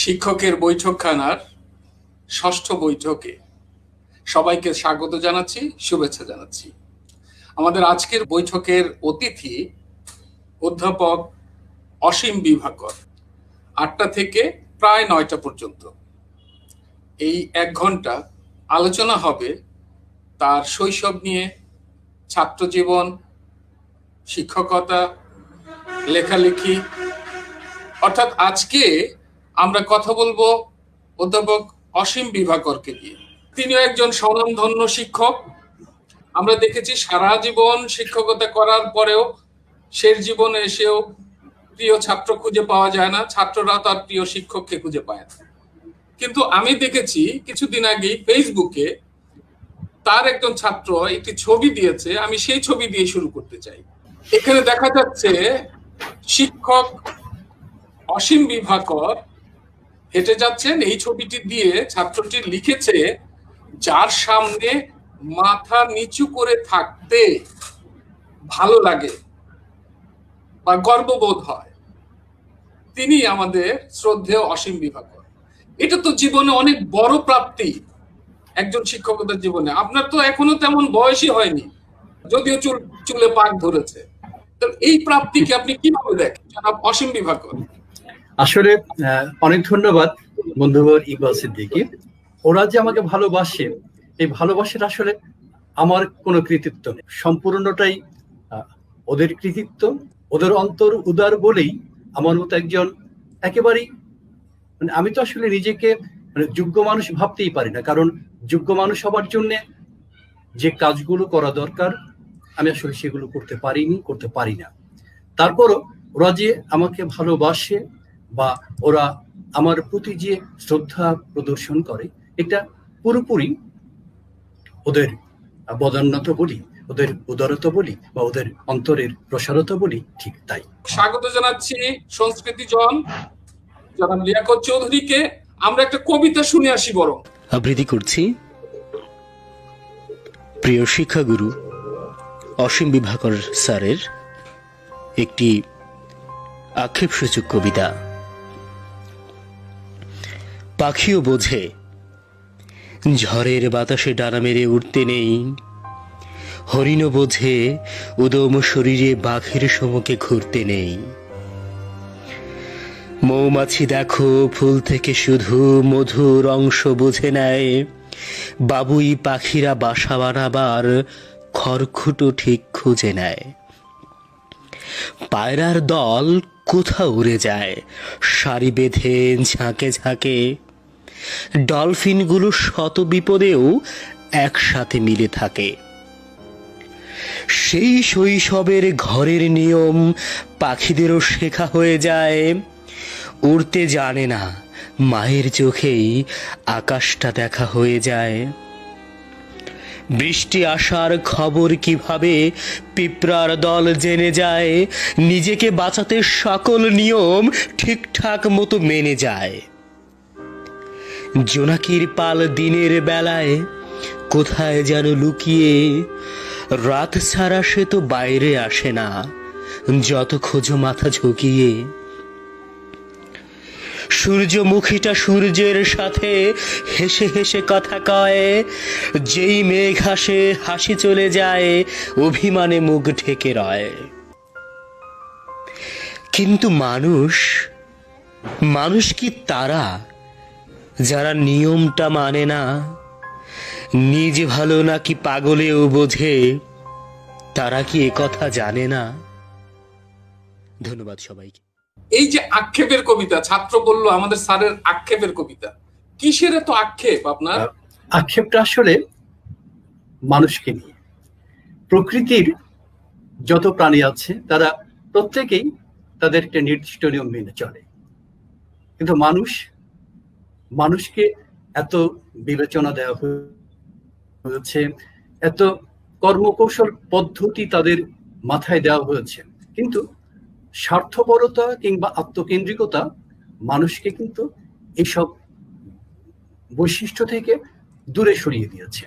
শিক্ষকের বৈঠকখানার ষষ্ঠ বৈঠকে সবাইকে স্বাগত জানাচ্ছি, শুভেচ্ছা জানাচ্ছি। আমাদের আজকের বৈঠকের অতিথি অধ্যাপক অসীম বিভাকর। ৮টা থেকে প্রায় ৯টা পর্যন্ত এই ১ ঘন্টা আলোচনা হবে তার শৈশব নিয়ে, ছাত্র জীবন, শিক্ষকতা, লেখালেখি। অর্থাৎ আজকে আমরা কথা বলবো অধ্যাপক অসীম বিভাকরকে দিয়ে। তিনিও একজন স্বনামধন্য শিক্ষক। আমরা দেখেছি সারা জীবন শিক্ষকতা করার পরেও শেষ জীবনে এসেও প্রিয় ছাত্র খুঁজে পাওয়া যায় না, ছাত্ররা তার প্রিয় শিক্ষককে খুঁজে পায় না। কিন্তু আমি দেখেছি কিছুদিন আগে ফেসবুকে তার একজন ছাত্র একটি ছবি দিয়েছে, আমি সেই ছবি দিয়ে শুরু করতে চাই। এখানে দেখা যাচ্ছে শিক্ষক অসীম বিভাকর হেঁটে যাচ্ছেন। এই ছবিটি দিয়ে ছাত্রটি লিখেছে, যার সামনে মাথা নিচু করে থাকতে ভালো লাগে বা গর্ববোধ হয়, তিনি আমাদের শ্রদ্ধেয় অসীম বিভাকর। এটা তো জীবনে অনেক বড় প্রাপ্তি একজন শিক্ষকতার জীবনে। আপনার তো এখনো তেমন বয়সই হয়নি, যদিও চুলে পাক ধরেছে। তো এই প্রাপ্তিকে আপনি কিভাবে দেখেন জনাব অসীম বিভাকর? আসলে অনেক ধন্যবাদ বন্ধুবর ইকবাল সিদ্দিকী। ওরা যে আমাকে ভালোবাসে, এই ভালোবাসাটা আসলে আমার কোনো কৃতিত্ব নেই, সম্পূর্ণটাই ওদের কৃতিত্ব। ওদের অন্তর উদার বলেই আমার মতো একজন একেবারেই আমি তো আসলে নিজেকে যোগ্য মানুষ ভাবতেই পারি না, কারণ যোগ্য মানুষ হবার জন্য যে কাজগুলো করা দরকার আমি আসলে সেগুলো করতে পারি না। তারপরও ওরা যে আমাকে ভালোবাসে বা ওরা আমার প্রতি যে শ্রদ্ধা প্রদর্শন করে, এটা পুরোপুরি ওদের বদান্যতা বলি, ওদের উদারতা বলি বা ওদের অন্তরের প্রসারতা বলি, ঠিক তাই। স্বাগত জানাচ্ছি সংস্কৃতিজন জনাব লিয়াকত চৌধুরীকে। আমরা একটা কবিতা শুনে আসি বরং। আবৃত্তি করছি প্রিয় শিক্ষাগুরু অসীম বিভাকর স্যারের একটি আক্ষেপসূচক কবিতা। পাখিও বোঝে ঝড়ের বাতাসে ডানা মেরে উঠতে নেই, হরিণও বোঝে উদম শরীরে বাঘের সমুখে ঘুরতে নেই। মৌমাছি দেখো ফুল থেকে শুধু মধুর অংশ বুঝে নেয়, বাবুই পাখিরা বাসা বানাবার খড়কুটো ঠিক খুঁজে নেয়। পায়রার দল কোথাও উড়ে যায় সারি বেঁধে ঝাঁকে ঝাঁকে, ডলফিনগুলো শত বিপদেও একসাথে মিলে থাকে। সেই শৈশবের ঘরের নিয়ম পাখিদেরও শেখা হয়ে যায়, উড়তে জানে না মায়ের চোখেই আকাশটা দেখা হয়ে যায়। বৃষ্টি আসার খবর কিভাবে পিঁপড়ার দল জেনে যায়, নিজেকে বাঁচাতে সকল নিয়ম ঠিকঠাক মতো মেনে যায়। জোনাকির পাল দিনের বেলায় কোথায় যেন লুকিয়ে, রাত ছাড়া সে তো বাইরে আসে না যত খোঁজো মাথা ঝুঁকিয়ে। সূর্যমুখীটা সূর্যের সাথে হেসে হেসে কথা কয়, যেই মেঘ আসে হাসি চলে যায় অভিমানে মুখ ঢেকে রয়। কিন্তু মানুষ কি তারা যারা নিয়মটা মানে না? নিজ ভালো নাকি পাগলেও বোঝে, তারা কি একথা জানে না? ধন্যবাদ সবাইকে। এই যে আক্ষেপের কবিতা, ছাত্র বললো আমাদের স্যারের আক্ষেপের কবিতা, কিসের এত আক্ষেপ আপনার? আক্ষেপটা আসলে মানুষকে নিয়ে। প্রকৃতির যত প্রাণী আছে তারা প্রত্যেকেই তাদের একটা নির্দিষ্ট নিয়ম মেনে চলে, কিন্তু মানুষকে এত বিবেচনা দেওয়া হয়েছে, এত কর্মকৌশল পদ্ধতি তাদের মাথায় দেওয়া হয়েছে, কিন্তু স্বার্থপরতা কিংবা আত্মকেন্দ্রিকতা মানুষকে কিন্তু এইসব বৈশিষ্ট্য থেকে দূরে সরিয়ে দিয়েছে।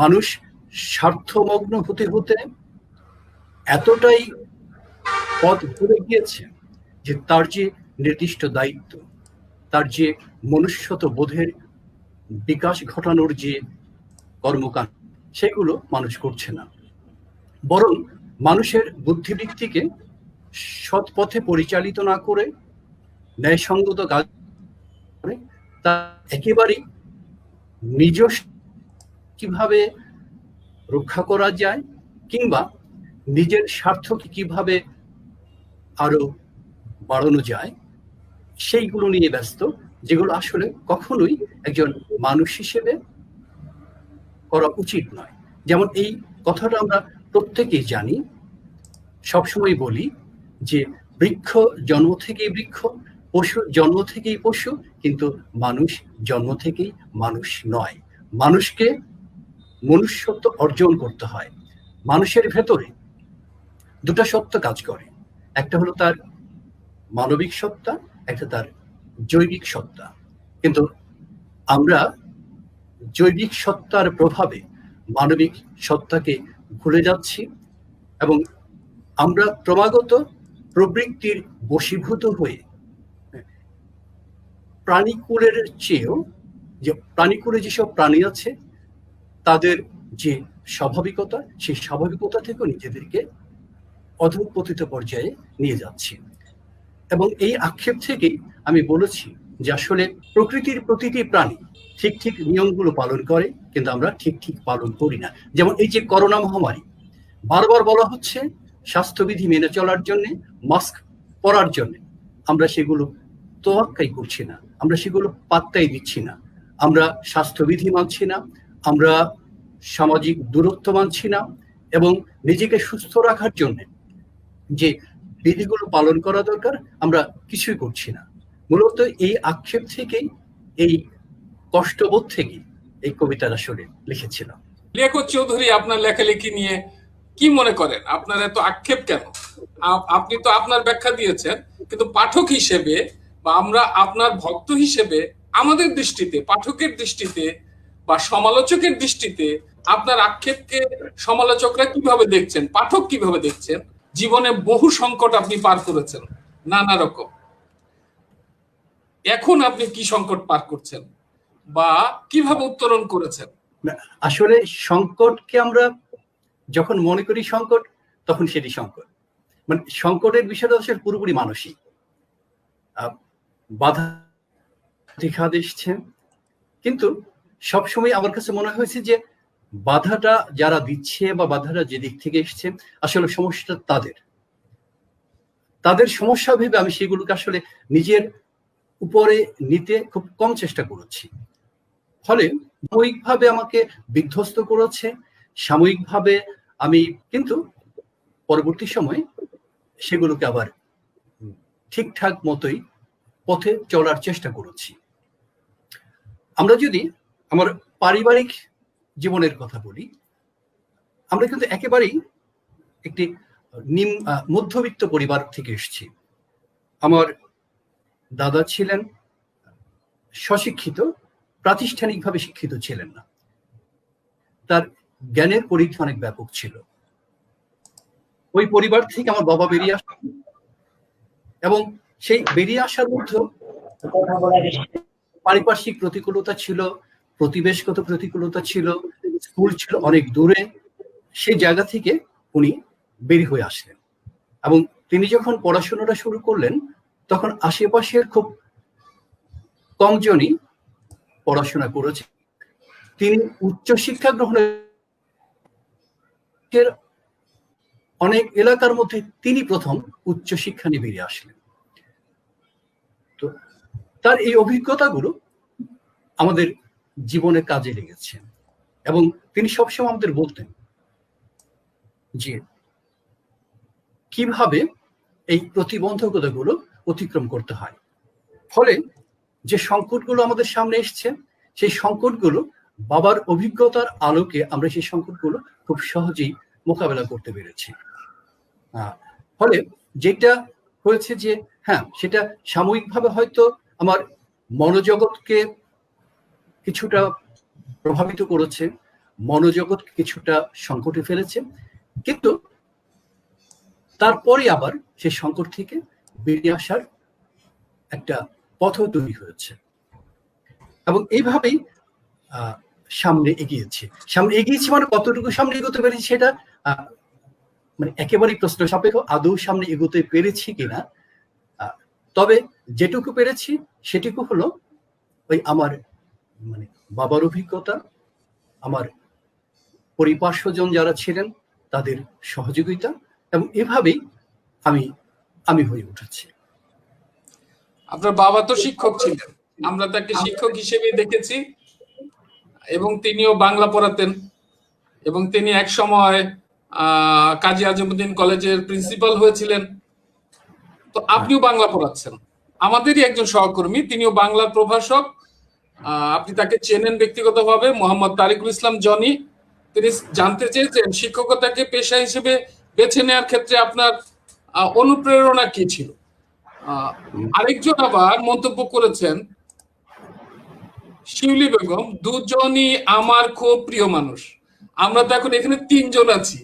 মানুষ স্বার্থমগ্ন হতে হতে এতটাই পথ ভুলে গিয়েছে যে তার যে নির্দিষ্ট দায়িত্ব, তার যে মনুষ্যত্ব বোধের বিকাশ ঘটানোর যে কর্মকাণ্ড, সেগুলো মানুষ করছে না, বরং মানুষের বুদ্ধিবৃত্তিকে সৎ পথে পরিচালিত না করে ন্যায়সঙ্গত কাজ করে তা একেবারেই নিজস্ব কিভাবে রক্ষা করা যায় কিংবা নিজের স্বার্থকে কিভাবে আরো বাড়ানো যায় সেইগুলো নিয়ে ব্যস্ত, যেগুলো আসলে কখনোই একজন মানুষ হিসেবে করা উচিত নয়। যেমন এই কথাটা আমরা প্রত্যেকেই জানি, সবসময় বলি যে বৃক্ষ জন্ম থেকেই বৃক্ষ, পশু জন্ম থেকেই পশু, কিন্তু মানুষ জন্ম থেকেই মানুষ নয়। মানুষকে মনুষ্যত্ব অর্জন করতে হয়। মানুষের ভেতরে দুটো সত্য কাজ করে, একটা হলো তার মানবিক সত্তা, একটা তার জৈবিক সত্তা। কিন্তু আমরা জৈবিক সত্তার প্রভাবে মানবিক সত্তাকে ভুলে যাচ্ছি এবং আমরা ক্রমাগত প্রবৃত্তির বশীভূত হয়ে প্রাণীকুলের চেয়েও, যে প্রাণীকুলে যেসব প্রাণী আছে তাদের যে স্বাভাবিকতা, সেই স্বাভাবিকতা থেকেও নিজেদেরকে অধঃপতিত পর্যায়ে নিয়ে যাচ্ছি। এবং এই আক্ষেপ থেকেই আমি বলেছি যে আসলে প্রকৃতির প্রতিটি প্রাণী ঠিক ঠিক নিয়মগুলো পালন করে, কিন্তু আমরা ঠিক ঠিক পালন করি না। যেমন এই যে করোনা মহামারী, বারবার বলা হচ্ছে স্বাস্থ্যবিধি মেনে চলার জন্য, মাস্ক পরার জন্য, আমরা সেগুলো তোয়াক্কাই করছি না, আমরা সেগুলো পাত্তাই দিচ্ছি না। আমরা স্বাস্থ্যবিধি মানছি না, আমরা সামাজিক দূরত্ব মানছি না, এবং নিজেকে সুস্থ রাখার জন্য যে বিধিগুলো পালন করা দরকার আমরা কিছুই করছি না। মূলত এই আক্ষেপ থেকেই, এই কষ্টবোধ থেকেই এই কবিতাটা আসলে লিখেছিলাম। লিয়াকত চৌধুরী, আপনার লেখালেখি নিয়ে কি মনে করেন? আপনার এত আক্ষেপ কেন? আপনি তো আপনার ব্যাখ্যা দিয়েছেন, কিন্তু পাঠক হিসেবে বা আমরা আপনার ভক্ত হিসেবে আমাদের দৃষ্টিতে, পাঠকের দৃষ্টিতে বা সমালোচকের দৃষ্টিতে আপনার আক্ষেপকে সমালোচকরা কিভাবে দেখছেন, পাঠক কিভাবে দেখছেন? জীবনে বহু সংকট আপনি পার করেছেন, নানা রকম। এখন আপনি কি সংকট পার করছেন বা কিভাবে উত্তরণ করেছেন? আসলে সংকটকে আমরা যখন মনে করি সংকট, তখন সেটি সংকট। মানে সংকটের বিষয়টা আসলে পুরোপুরি মানসিক। বাধা দেখা দিচ্ছে, কিন্তু সবসময় আমার কাছে মনে হয়েছে যে বাধাটা যারা দিচ্ছে বা বাধাটা যে দিক থেকে এসছে, আসলে সমস্যাটা তাদের সমস্যা ভেবে আমি সেগুলোকে আসলে নিজের উপরে নিতে খুব কম চেষ্টা করেছি। ফলে সাময়িকভাবে আমাকে বিধ্বস্ত করেছে, সাময়িকভাবে আমি কিন্তু পরবর্তী সময়ে সেগুলোকে আবার ঠিকঠাক মতোই পথে চলার চেষ্টা করেছি। আমরা যদি আমার পারিবারিক জীবনের কথা বলি, আমরা কিন্তু একেবারেই একটি মধ্যবিত্ত পরিবার থেকে এসেছি। আমার দাদা ছিলেন স্বশিক্ষিত, প্রাতিষ্ঠানিকভাবে শিক্ষিত ছিলেন না, তার জ্ঞানের পরিধি অনেক ব্যাপক ছিল। ওই পরিবার থেকে আমার বাবা বেরিয়ে আসেন এবং সেই বেরিয়ে আসার মধ্যে পারিপার্শ্বিক প্রতিকূলতা ছিল, প্রতিবেশগত প্রতিকূলতা ছিল, স্কুল ছিল অনেক দূরে। সেই জায়গা থেকে উনি বের হয়ে আসলেন এবং তিনি যখন পড়াশোনাটা শুরু করলেন, তখন আশেপাশের খুব কমজনই পড়াশোনা করেছে। তিনি উচ্চশিক্ষা গ্রহণের অনেক এলাকার মধ্যে তিনি প্রথম উচ্চশিক্ষা নিয়ে বেরিয়ে আসলেন। তো তার এই অভিজ্ঞতাগুলো আমাদের জীবনে কাজে লেগেছে এবং তিনি সবসময় আমাদের বলতেন যে কিভাবে এই প্রতিবন্ধকতাগুলো অতিক্রম করতে হয়। ফলে যে সংকটগুলো আমাদের সামনে এসছে, সেই সংকটগুলো বাবার অভিজ্ঞতার আলোকে আমরা সেই সংকটগুলো খুব সহজেই মোকাবেলা করতে পেরেছি। ফলে যেটা হয়েছে যে হ্যাঁ, সেটা সাময়িকভাবে হয়তো আমার মনোজগৎকে কিছুটা প্রভাবিত করেছে, মনোজগৎ কিছুটা সংকটে ফেলেছে, কিন্তু তারপরে আবার সেই সংকট থেকে বেরিয়ে আসার একটা পথ তৈরি হয়েছে। এবং এইভাবেই সামনে এগিয়েছি মানে কতটুকু সামনে এগোতে পেরেছি সেটা মানে একেবারেই প্রশ্ন সাপেক্ষ, আদৌ সামনে এগোতে পেরেছি কিনা। তবে যেটুকু পেরেছি সেটুকু হলো ওই আমার মানে বাবার অভিজ্ঞতা, আমার পরিপার্শ্বজন যারা ছিলেন তাদের সহযোগিতা, এবং এভাবেই আমি হয়ে উঠেছি। আপনার বাবা তো শিক্ষক ছিলেন, আমরা তাকে শিক্ষক হিসেবে দেখেছি, এবং তিনিও বাংলা পড়াতেন, এবং তিনি এক সময় কাজী আজমউদ্দিন কলেজের প্রিন্সিপাল হয়েছিলেন। তো আপনিও বাংলা পড়াচ্ছেন, আমাদেরই একজন সহকর্মী, তিনিও বাংলার প্রভাষক। আপনি তাকে চেনেন ব্যক্তিগতভাবে, মোহাম্মদ তারিকুল ইসলাম জনি। তিনি জানতে চেয়েছেন শিক্ষকতাকে পেশা হিসেবে বেছে নেওয়ার ক্ষেত্রে আপনার অনুপ্রেরণা কি ছিল। আরেকজন আবার মন্তব্য করেছেন, শিউলি বেগম, দুজনই আমার খুব প্রিয় মানুষ। আমরা তো এখন এখানে 3 জন আছি,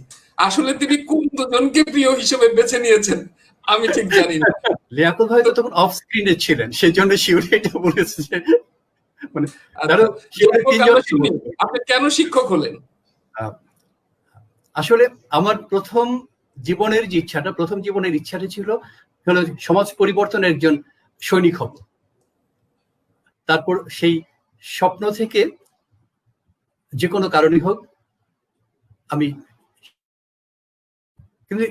আসলে তিনি কোন দুজনকে প্রিয় হিসেবে বেছে নিয়েছেন আমি ঠিক জানি না। লিয়াকত হয়তো তখন অফ স্ক্রিনে ছিলেন, সেই জন্য শিউলি এটা বলেছে যে মানে আপনি কেন শিক্ষক হলেন? আসলে আমার প্রথম জীবনের ইচ্ছাটা ছিল হলো সমাজ পরিবর্তনের একজন সৈনিক হব। তারপর সেই স্বপ্ন থেকে যে কোনো কারণে হোক আমি কিন্তু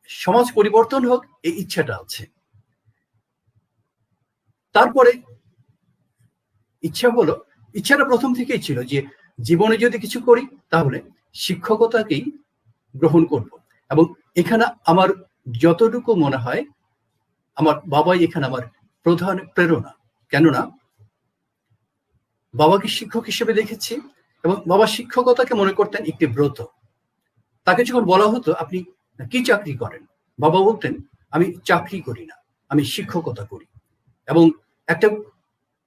সমাজ পরিবর্তন হোক এই ইচ্ছাটা আছে। তারপরে ইচ্ছাটা প্রথম থেকেই ছিল যে জীবনে যদি কিছু করি তাহলে শিক্ষকতাকেই গ্রহণ করব, এবং এখানে আমার যতটুকু মনে হয় আমার বাবাই এখানে আমার প্রধান প্রেরণা। কেননা বাবাকে শিক্ষক হিসেবে দেখেছি, এবং বাবা শিক্ষকতাকে মনে করতেন একটি ব্রত। তাকে যখন বলা হতো আপনি কি চাকরি করেন, বাবা বলতেন আমি চাকরি করি না, আমি শিক্ষকতা করি। এবং একটা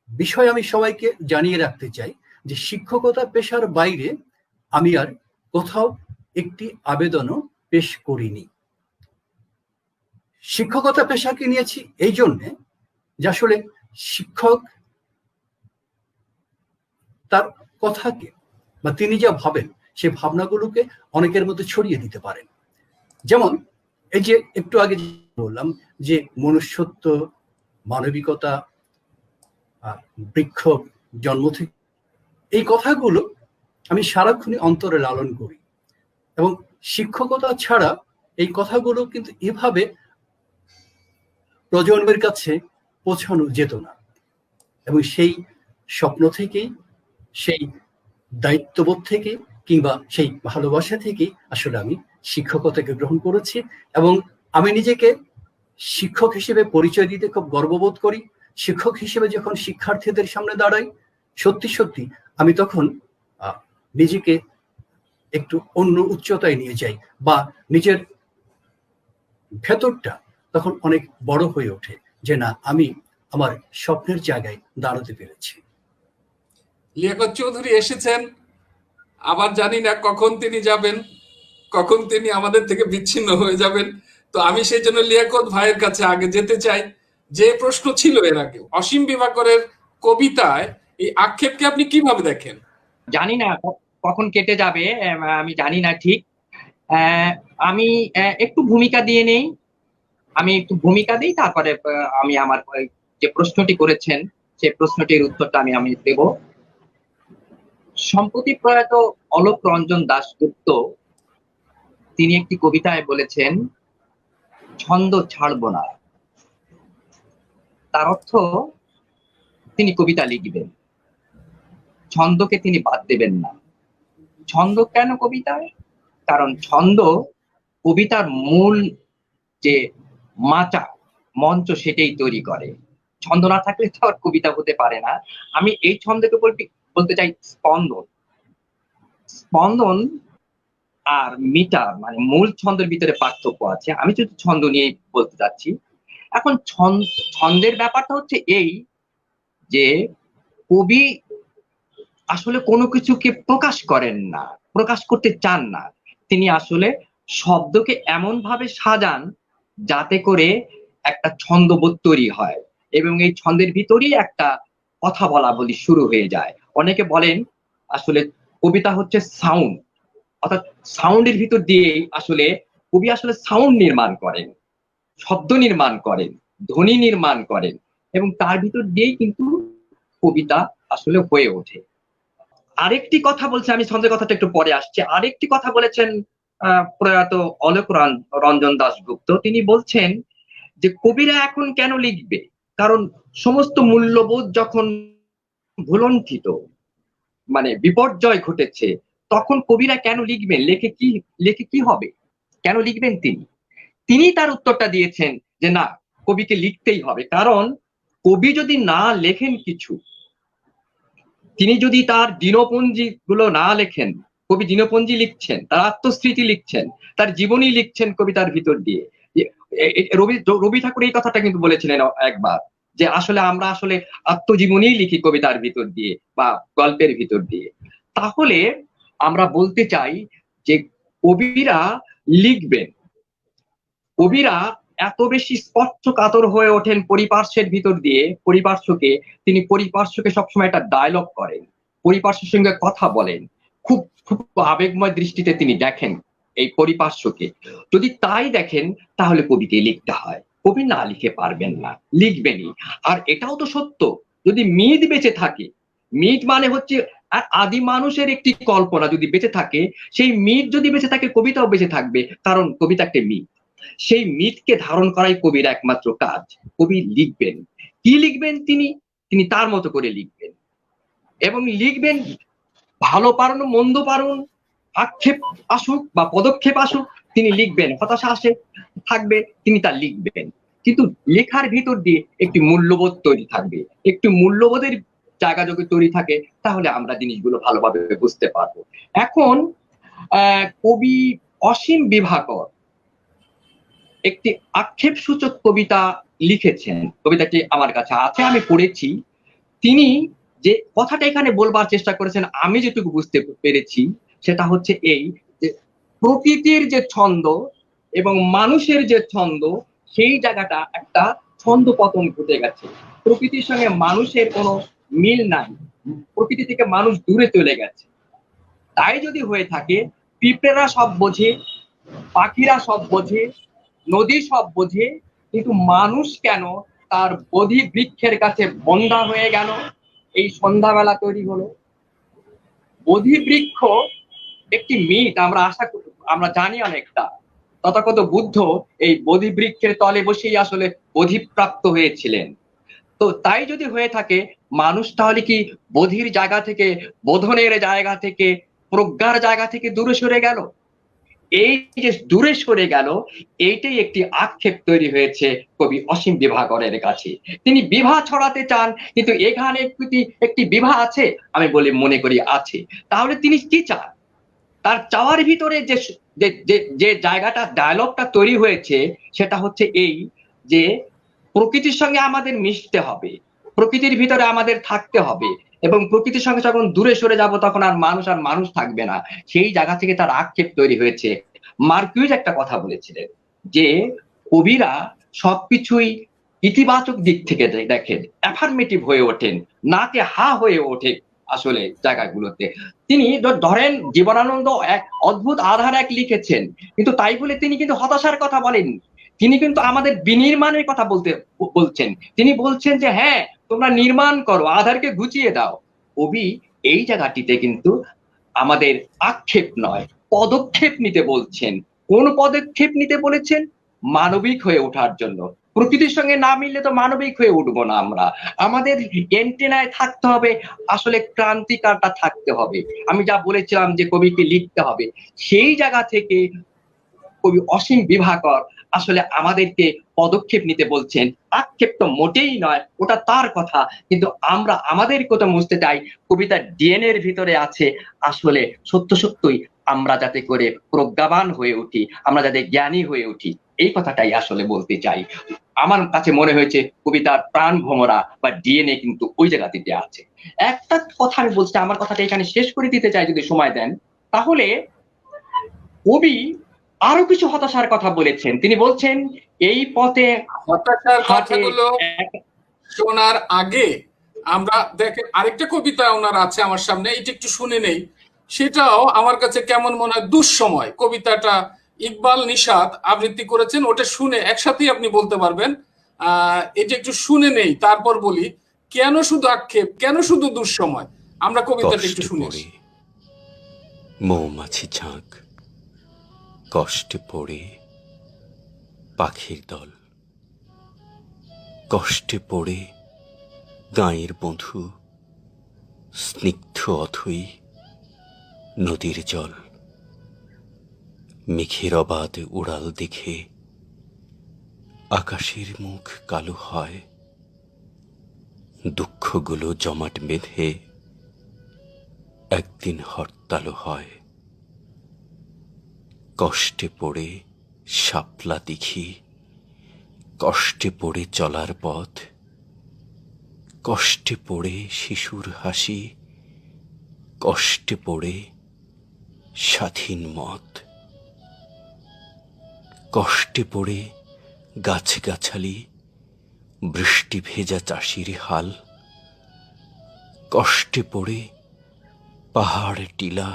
বিষয় আমি সবাইকে জানিয়ে রাখতে চাই যে শিক্ষকতা পেশার বাইরে আমি আর কোথাও একটি আবেদনও পেশ করিনি। শিক্ষকতা পেশাকে নিয়েছি এই জন্যে যে আসলে শিক্ষক তার কথাকে বা তিনি যা ভাবেন সে ভাবনাগুলোকে অনেকের মধ্যে ছড়িয়ে দিতে পারেন। যেমন এই যে একটু আগে বললাম যে মনুষ্যত্ব, মানবিকতা, বৃক্ষ জন্ম থেকে, এই কথাগুলো আমি সারাক্ষণই অন্তরে লালন করি, এবং শিক্ষকতা ছাড়া এই কথাগুলো কিন্তু এভাবে প্রজন্মের কাছে পৌঁছানো যেত না। এবং সেই স্বপ্ন থেকেই, সেই দায়িত্ববোধ থেকে, কিংবা সেই ভালোবাসা থেকেই আসলে আমি শিক্ষকতাকে গ্রহণ করেছি, এবং আমি নিজেকে শিক্ষক হিসেবে পরিচয় দিতে খুব গর্ববোধ করি। শিক্ষক হিসেবে যখন শিক্ষার্থীদের সামনে দাঁড়াই, সত্যি সত্যি আমি তখন নিজেকে একটু অন্য উচ্চতায় নিয়ে যাই, বা নিজের ভেতরটা তখন অনেক বড় হয়ে ওঠে যে না, আমি আমার স্বপ্নের জায়গায় দাঁড়াতে পেরেছি। লিয়াকত চৌধুরী এসেছেন, আবার জানি না কখন তিনি যাবেন, কখন তিনি আমাদের থেকে বিচ্ছিন্ন হয়ে যাবেন। তো আমি সেই জন্য লিয়াকত ভাইয়ের কাছে আগে যেতে চাই। যে প্রশ্ন ছিল এর আগে, অসীম বিভাকরের কবিতায় এই আক্ষেপকে আপনি কিভাবে দেখেন? জানি না কখন কেটে যাবে, আমি জানি না ঠিক। আমি একটু ভূমিকা দিয়ে নেই, তারপরে আমি আমার যে প্রশ্নটি করেছেন সেই প্রশ্নটির উত্তরটা আমি দেব। সম্প্রতি প্রয়াত অলোক রঞ্জন দাশগুপ্ত তিনি একটি কবিতায় বলেছেন, ছন্দ ছাড়বো না। তার অর্থ তিনি কবিতা লিখবেন, ছন্দকে তিনি বাদ দেবেন না। ছন্দ কেন কবিতায়? কারণ ছন্দ কবিতার মূল যে মাচা, মঞ্চ, সেটাই তৈরি করে। ছন্দ না থাকলে তো আর কবিতা হতে পারে না। আমি এই ছন্দকে বলতে চাই স্পন্দন। স্পন্দন আর মিটার, মানে মূল ছন্দের ভিতরে পার্থক্য আছে। আমি যদি ছন্দ নিয়ে বলতে চাচ্ছি, এখন ছন্দের ব্যাপারটা হচ্ছে এই যে কবি আসলে কোনো কিছুকে প্রকাশ করেন না, প্রকাশ করতে চান না। তিনি আসলে শব্দকে এমন ভাবে সাজান যাতে করে একটা ছন্দবোধ তৈরি হয়, এবং এই ছন্দের ভিতরেই একটা কথা বলা বলি শুরু হয়ে যায়। অনেকে বলেন আসলে কবিতা হচ্ছে সাউন্ড, অর্থাৎ সাউন্ডের ভিতর দিয়ে আসলে কবি আসলে সাউন্ড নির্মাণ করেন, শব্দ নির্মাণ করেন, ধ্বনি নির্মাণ করেন, এবং তার ভিতর দিয়েই কিন্তু কবিতা আসলে হয়ে ওঠে। আরেকটি কথা বলছে, আমি ছন্দের কথাটা একটু পরে আসছে, আরেকটি কথা বলেছেন প্রয়াত অলোক রঞ্জন দাশগুপ্ত। তিনি বলছেন যে কবিরা এখন কেন লিখবে, কারণ সমস্ত মূল্যবোধ যখন ভুলণ্ঠিত, মানে বিপর্যয় ঘটেছে, তখন কবিরা কেন লিখবেন, লেখে কি হবে, কেন লিখবেন তিনি তার উত্তরটা দিয়েছেন যে না, কবিকে লিখতেই হবে। কারণ কবি যদি না লেখেন কিছু, তিনি যদি তার দিনপঞ্জি গুলো না লেখেন, কবি দিনপঞ্জি লিখছেন, তার আত্মস্মৃতি লিখছেন, তার জীবনী লিখছেন কবিতার ভিতর দিয়ে। রবি ঠাকুর এই কথাটা কিন্তু বলেছিলেন একবার, যে আসলে আমরা আসলে আত্মজীবনী লিখি কবিতার ভিতর দিয়ে বা গল্পের ভিতর দিয়ে। তাহলে আমরা বলতে চাই যে কবিরা লিখবেন, কবিরা এত বেশি স্পর্শকাতর হয়ে ওঠেন পরিপার্শ্বের ভিতর দিয়ে, তিনি পরিপার্শ্বকে সবসময় একটা ডায়লগ করেন, পরিপার্শ্বের সঙ্গে কথা বলেন, খুব খুব আবেগময় দৃষ্টিতে তিনি দেখেন এই পরিপার্শ্বকে। যদি তাই দেখেন তাহলে কবিকে লিখতে হয়, কবি না লিখে পারবেন না, লিখবেনই। আর এটাও তো সত্য, যদি মিথ বেঁচে থাকে, মিথ মানে হচ্ছে আর আদি মানুষের একটি কল্পনা যদি বেঁচে থাকে, সেই মিথ যদি বেঁচে থাকে কবিতাও বেঁচে থাকবে, কারণ কবিতা একটা মিথ। সেই মিথকে ধারণ করাই কবির একমাত্র কাজ। কবি লিখবেন, কি লিখবেন, তিনি তার মতো করে লিখবেন, এবং লিখবেন ভালো পারুন মন্দ পারুন, আক্ষেপ আসুক বা পদক্ষেপ আসুক, তিনি লিখবেন, হতাশা আসে থাকবে, তিনি তা লিখবেন। কিন্তু লেখার ভিতর দিয়ে একটি মূল্যবোধ তৈরি থাকবে, একটি মূল্যবোধের জায়গা যদি তৈরি থাকে, তাহলে আমরা জিনিসগুলো ভালোভাবে বুঝতে পারবো। এখন কবি অসীম বিভাকর একটি আক্ষেপ সূচক কবিতা লিখেছেন, কবিতাটি আমার কাছে আছে, আমি পড়েছি। তিনি যে কথাটা এখানে বলবার চেষ্টা করেছেন, আমি যেটুকু বুঝতে পেরেছি সেটা হচ্ছে এই, যে প্রকৃতির যে ছন্দ এবং মানুষের যে ছন্দ, সেই জায়গাটা একটা ছন্দ পতন ঘটে গেছে, প্রকৃতির সঙ্গে মানুষের কোনো মিল নাই, প্রকৃতি থেকে মানুষ দূরে চলে গেছে। তাই যদি হয়ে থাকে, পিঁপড়েরা সব বোঝে, পাখিরা সব বোঝে, নদী সব বোঝে, কিন্তু মানুষ কেন তার বোধি বৃক্ষের কাছে বন্ধা হয়ে গেল, এই সন্ধ্যাবেলা তৈরি হলো। বোধি বৃক্ষ একটি মিথ, আমরা জানি অনেকটা। তথাকথ বুদ্ধ এই বোধি বৃক্ষের তলে বসেই আসলে বোধিপ্রাপ্ত হয়েছিলেন। তো তাই যদি হয়ে থাকে, মানুষ তাহলে কি বোধির জায়গা থেকে, বোধনের জায়গা থেকে, প্রজ্ঞার জায়গা থেকে দূরে সরে গেল? এই যে দূরে সরে গেল, এইটাই একটি আক্ষেপ তৈরি হয়েছে কবি অসীম বিভাকরের কাছে। তিনি বিভা ছড়াতে চান, কিন্তু এখানে একটি বিভা আছে, আমি বলে মনে করি আছে। তাহলে তিনি কি চান? তার চাওয়ার ভিতরে যে জায়গাটা, ডায়লগটা তৈরি হয়েছে, সেটা হচ্ছে এই, যে প্রকৃতির সঙ্গে আমাদের মিশতে হবে, প্রকৃতির ভিতরে আমাদের থাকতে হবে, এবং প্রকৃতির সঙ্গে যখন দূরে সরে যাব তখন আর মানুষ থাকবে না। সেই জায়গা থেকে তার আক্ষেপ তৈরি হয়েছে। মার্কুইজ একটা কথা বলেছিলেন যে কবিরা সবকিছুই ইতিবাচক দিক থেকে দেখেন, অ্যাফার্মেটিভ হয়ে ওঠেন, নাকে হা হয়ে ওঠে আসলে জায়গাগুলোতে। তিনি ধরেন জীবনানন্দ এক অদ্ভুত আধার এক লিখেছেন, কিন্তু তাই বলে তিনি কিন্তু হতাশার কথা বলেন, তিনি কিন্তু আমাদের বিনির্মাণের কথা বলছেন। তিনি বলছেন যে হ্যাঁ, তোমরা নির্মাণ করো, আধারকে ঘুচিয়ে দাও। কবি এই জায়গাটিতে কিন্তু আমাদের আক্ষেপ নয়, পদক্ষেপ নিতে বলছেন। কোন পদক্ষেপ নিতে বলেছেন? মানবিক হয়ে ওঠার জন্য। প্রকৃতির সঙ্গে না মিললে তো মানবিক হয়ে উঠবো না আমরা। আমাদের এন্টেনায় থাকতে হবে, আসলে ক্রান্তিকারটা থাকতে হবে। আমি যা বলেছিলাম যে কবিকে লিখতে হবে, সেই জায়গা থেকে কবি অসীম বিভাকর আসলে আমাদেরকে পদক্ষেপ নিতে বলছেন। আক্ষেপ তো মোটেই নয়, ওটা তার কথা, কিন্তু আমরা আমাদের কথা বুঝতে চাই, কবিতার ডিএনএ এর ভিতরে আছে আসলে সত্যই আমরা যাতে করে প্রজ্ঞাবান হয়ে উঠি, আমরা যাতে জ্ঞানী হয়ে উঠি, এই কথাটাই আসলে বলতে চাই। আমার কাছে মনে হয়েছে কবিতার প্রাণ ভোমরা বা ডিএনএ কিন্তু ওই জায়গাটিতে আছে। একটা কথা আমি বলছি, আমার কথাটা এখানে শেষ করে দিতে চাই যদি সময় দেন। তাহলে কবি আরো কিছু হতাশার কথা বলেছেন। তিনি বলছেন এই পথে হতাশার কথাগুলো শোনার আগে আমরা দেখেন আরেকটা কবিতা ওনার আছে আমার সামনে, এটা একটু শুনে নেই। সেটাও আমার কাছে কেমন মনে হয়, দুঃসময় কবিতাটা ইকবাল নিশাত আবৃত্তি করেছেন, ওটা শুনে একসাথেই আপনি বলতে পারবেন। এটা একটু শুনে নেই, তারপর বলি কেন শুধু আক্ষেপ, কেন শুধু দুঃসময়। আমরা কবিতাটা একটু কষ্টে শুনে পড়ে মৌমাছি ঝাঁক, কষ্টে পড়ে পাখির দল, কষ্টে পড়ে গাঁয়ের বধূ, স্নিগ্ধ অথই নদীর জল। মেঘের অবাধ উড়াল দেখে আকাশের মুখ কালো হয়, দুঃখগুলো জমাট বেঁধে একদিন হরতাল হয়। কষ্টে পড়ে শাপলা দিঘি, কষ্টে পড়ে চলার পথ, কষ্টে পড়ে শিশুর হাসি, কষ্টে পড়ে স্বাধীন মত, কষ্টে পড়ে গাছগাছালি, বৃষ্টি ভেজা চাষির হাল, কষ্টে পড়ে পাহাড় টিলা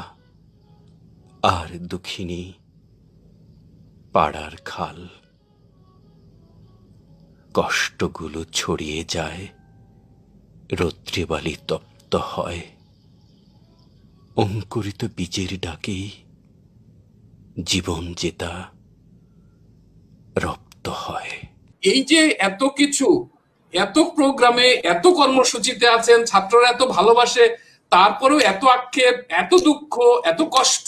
আর দুঃখিনী পাড়ার খাল। কষ্টগুলো ছড়িয়ে যায়, রৌদ্রে বালি তপ্ত হয়, অঙ্কুরিত বীজের ডাকেই জীবন জেতা রপ্ত হয়। এই যে এত কিছু, এত প্রোগ্রামে, এত কর্মসূচিতে আছেন, ছাত্ররা এত ভালোবাসে, তারপরেও এত আক্ষেপ, এত দুঃখ, এত কষ্ট,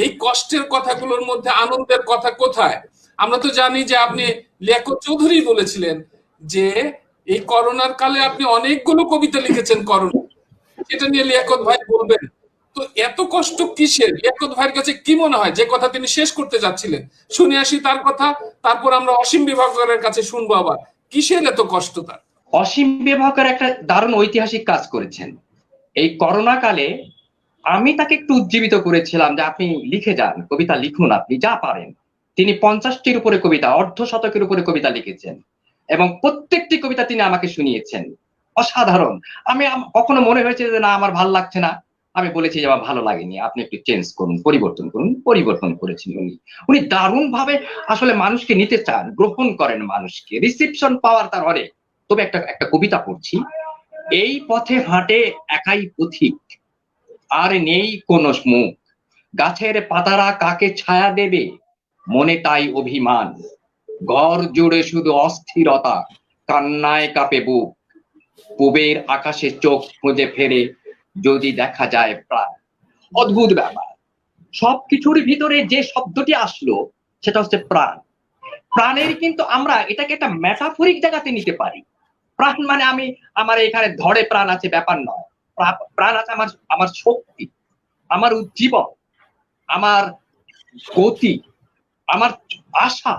এই কষ্টের কথাগুলোর মধ্যে আনন্দের কথা কোথায়? আমরা তো জানি যে আপনি লিয়াকত চৌধুরী বলেছিলেন যে এই করোনার কালে আপনি অনেকগুলো কবিতা লিখেছেন করোনা, সেটা নিয়ে লিয়াকত ভাই বলবেন। তো এত কষ্ট কিসের? লিয়াকত ভাইয়ের কাছে কি মনে হয় যে কথা তিনি শেষ করতে যাচ্ছিলেন? শুনে আসি তার কথা, তারপর আমরা অসীম বিভাকরের কাছে শুনবো আবার কিসের এত কষ্ট তার। অসীম বিভাকর একটা দারুণ ঐতিহাসিক কাজ করেছেন এই করোনা কালে। আমি তাকে একটু উজ্জীবিত করেছিলাম যে আপনি লিখে যান, কবিতা লিখুন, আপনি যা পারেন। তিনি 50টির উপরে কবিতা, অর্ধশতকের উপরে কবিতা লিখেছেন এবং প্রত্যেকটি কবিতা তিনি আমাকে শুনিয়েছেন। অসাধারণ। আমি কখনো মনে হয়েছে যে না আমার ভালো লাগছে না, আমি বলেছি যে আমার ভালো লাগেনি, আপনি একটু চেঞ্জ করুন, পরিবর্তন করুন। পরিবর্তন করেছেন উনি দারুণ ভাবে আসলে মানুষকে নিতে চান, গ্রহণ করেন মানুষকে, রিসিপশন পাওয়ার তার অনেক। তবে একটা একটা কবিতা পড়ছি। এই পথে হাঁটে একাই পথিক, আর নেই কোনো মুখ, গাছের পাতারা কাকে ছায়া দেবে, মনে তাই অভিমান, ঘর জুড়ে শুধু অস্থিরতা, কান্নায় কাঁপে বুক, পূবের আকাশে চোখ খুঁজে ফেরে যদি দেখা যায় প্রাণ। অদ্ভুত ব্যাপার, সবকিছুর ভিতরে যে শব্দটি আসলো সেটা হচ্ছে প্রাণ। প্রাণের কিন্তু আমরা এটাকে একটা মেটাফরিক জায়গাতে নিতে পারি। প্রাণ মানে আমি আমার এখানে ধরে প্রাণ আছে ব্যাপার নয়। প্রাণ আছে আমার আমার শক্তি, আমার উজ্জীবন, আমার গতি, আমার আশা,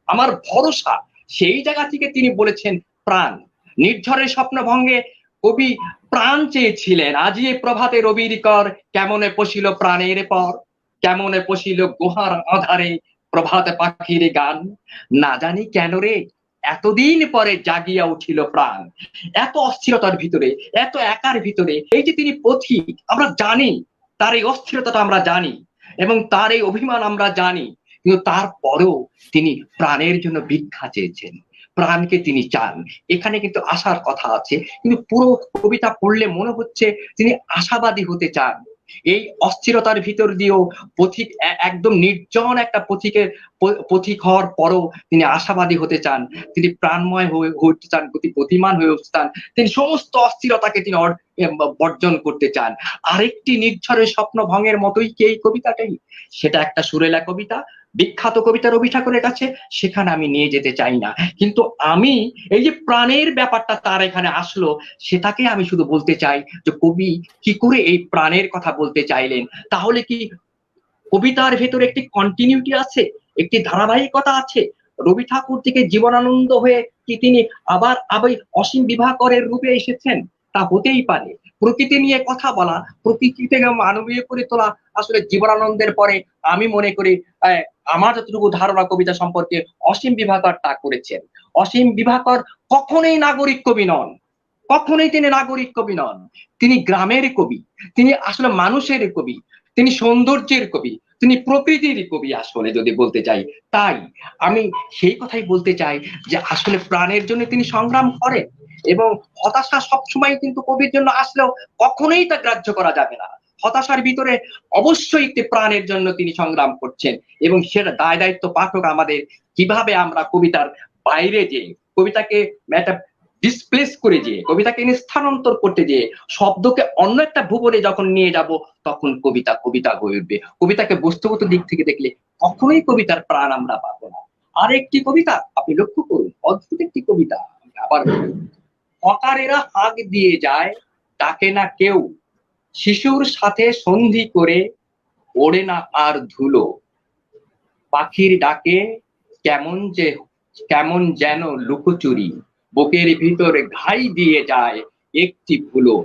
আমার ভরসা। সেই জায়গা থেকে তিনি বলেছেন প্রাণ। নির্ঝরের স্বপ্নভঙ্গে কবি প্রাণ চেয়েছিলেন। আজি এ প্রভাতে রবির কর, কেমনে পশিল প্রাণের পর, কেমনে পশিল গুহার আধারে প্রভাত পাখির গান, না জানি কেন রে এতদিন পরে জাগিয়া উঠিল প্রাণ। এত অস্থিরতার ভিতরে, এত একার ভিতরে এই যে তিনি পথিক, আমরা জানি তার এই অস্থিরতাটা আমরা জানি এবং তার এই অভিমান আমরা জানি, কিন্তু তারপরেও তিনি প্রাণের জন্য ভিক্ষা চেয়েছেন, প্রাণকে তিনি চান। এখানে কিন্তু আশার কথা আছে, কিন্তু পুরো কবিতা পড়লে মনে হচ্ছে তিনি আশাবাদী হতে চান। এই অস্থিরতার ভিতর দিয়েও পথিক, একদম নির্জন একটা পথিক হওয়ার পরও তিনি আশাবাদী হতে চান, তিনি প্রাণময় হয়ে উঠতে চান, গতিমান হয়ে উঠতে চান, তিনি সমস্ত অস্থিরতাকে তিনি বর্জন করতে চান। আরেকটি নির্ঝরের স্বপ্ন ভঙ্গের মতোই কি এই কবিতাটাই? সেটা একটা সুরেলা কবিতা, বিখ্যাত কবিতা রবি ঠাকুরের কাছে, সেখানে আমি নিয়ে যেতে চাই না। কিন্তু আমি এই যে প্রাণের ব্যাপারটা তার এখানে আসলো, সেটাকে আমি শুধু বলতে চাই যে কবি কি করে এই প্রাণের কথা বলতে চাইলেন। তাহলে কি কবিতার ভেতরে একটি কন্টিনিউটি আছে, একটি ধারাবাহিকতা আছে? রবি ঠাকুর থেকে জীবনানন্দ হয়ে কি তিনি আবার আবার অসীম বিভাকরের রূপে এসেছেন? তা হতেই পারে। প্রকৃতি নিয়ে কথা বলা, প্রকৃতি থেকে মানবীয় করে তোলা আসলে জীবনানন্দের পরে আমি মনে করি আমার যতটুকু ধারণা কবিতা সম্পর্কে অসীম বিভাকর তা করেছেন। অসীম বিভাকর কখনোই নাগরিক কবি নন, কখনোই তিনি নাগরিক কবি নন, তিনি গ্রামের কবি, তিনি আসলে মানুষের কবি, তিনি সৌন্দর্যের কবি, তিনি প্রকৃতির কবি আসলে যদি বলতে চাই। তাই আমি সেই কথাই বলতে চাই যে আসলে প্রাণের জন্য তিনি সংগ্রাম করেন, এবং হতাশা সবসময় কিন্তু কবির জন্য আসলেও কখনোই তা গ্রাহ্য করা যাবে না। হতাশার ভিতরে অবশ্যই একটি প্রাণের জন্য তিনি সংগ্রাম করছেন, এবং সেটা দায় দায়িত্ব পাঠক আমাদের, কিভাবে আমরা কবিতার বাইরে যে কবিতাকে একটা ডিসপ্লেস করে দিয়ে, কবিতাকে স্থানান্তর করতে দিয়ে শব্দকে অন্য একটা ভুবনে যখন নিয়ে যাব, তখন কবিতা কবিতা হয়ে উঠবে। কবিতাকে বস্তুগত দিক থেকে দেখলে কখনোই কবিতার প্রাণ আমরা পাবো না। আর একটি কবিতা আপনি লক্ষ্য করুন, অদ্ভুত একটি কবিতা। আবার হকারেরা হাঁক দিয়ে যায়, ডাকে না কেউ, শিশুর সাথে সন্ধি করে ওড়ে না আর ধুলো, পাখির ডাকে কেমন যেন লুকোচুরি, বুকের ভিতরে ঘাই দিয়ে যায় একটি ভুলো।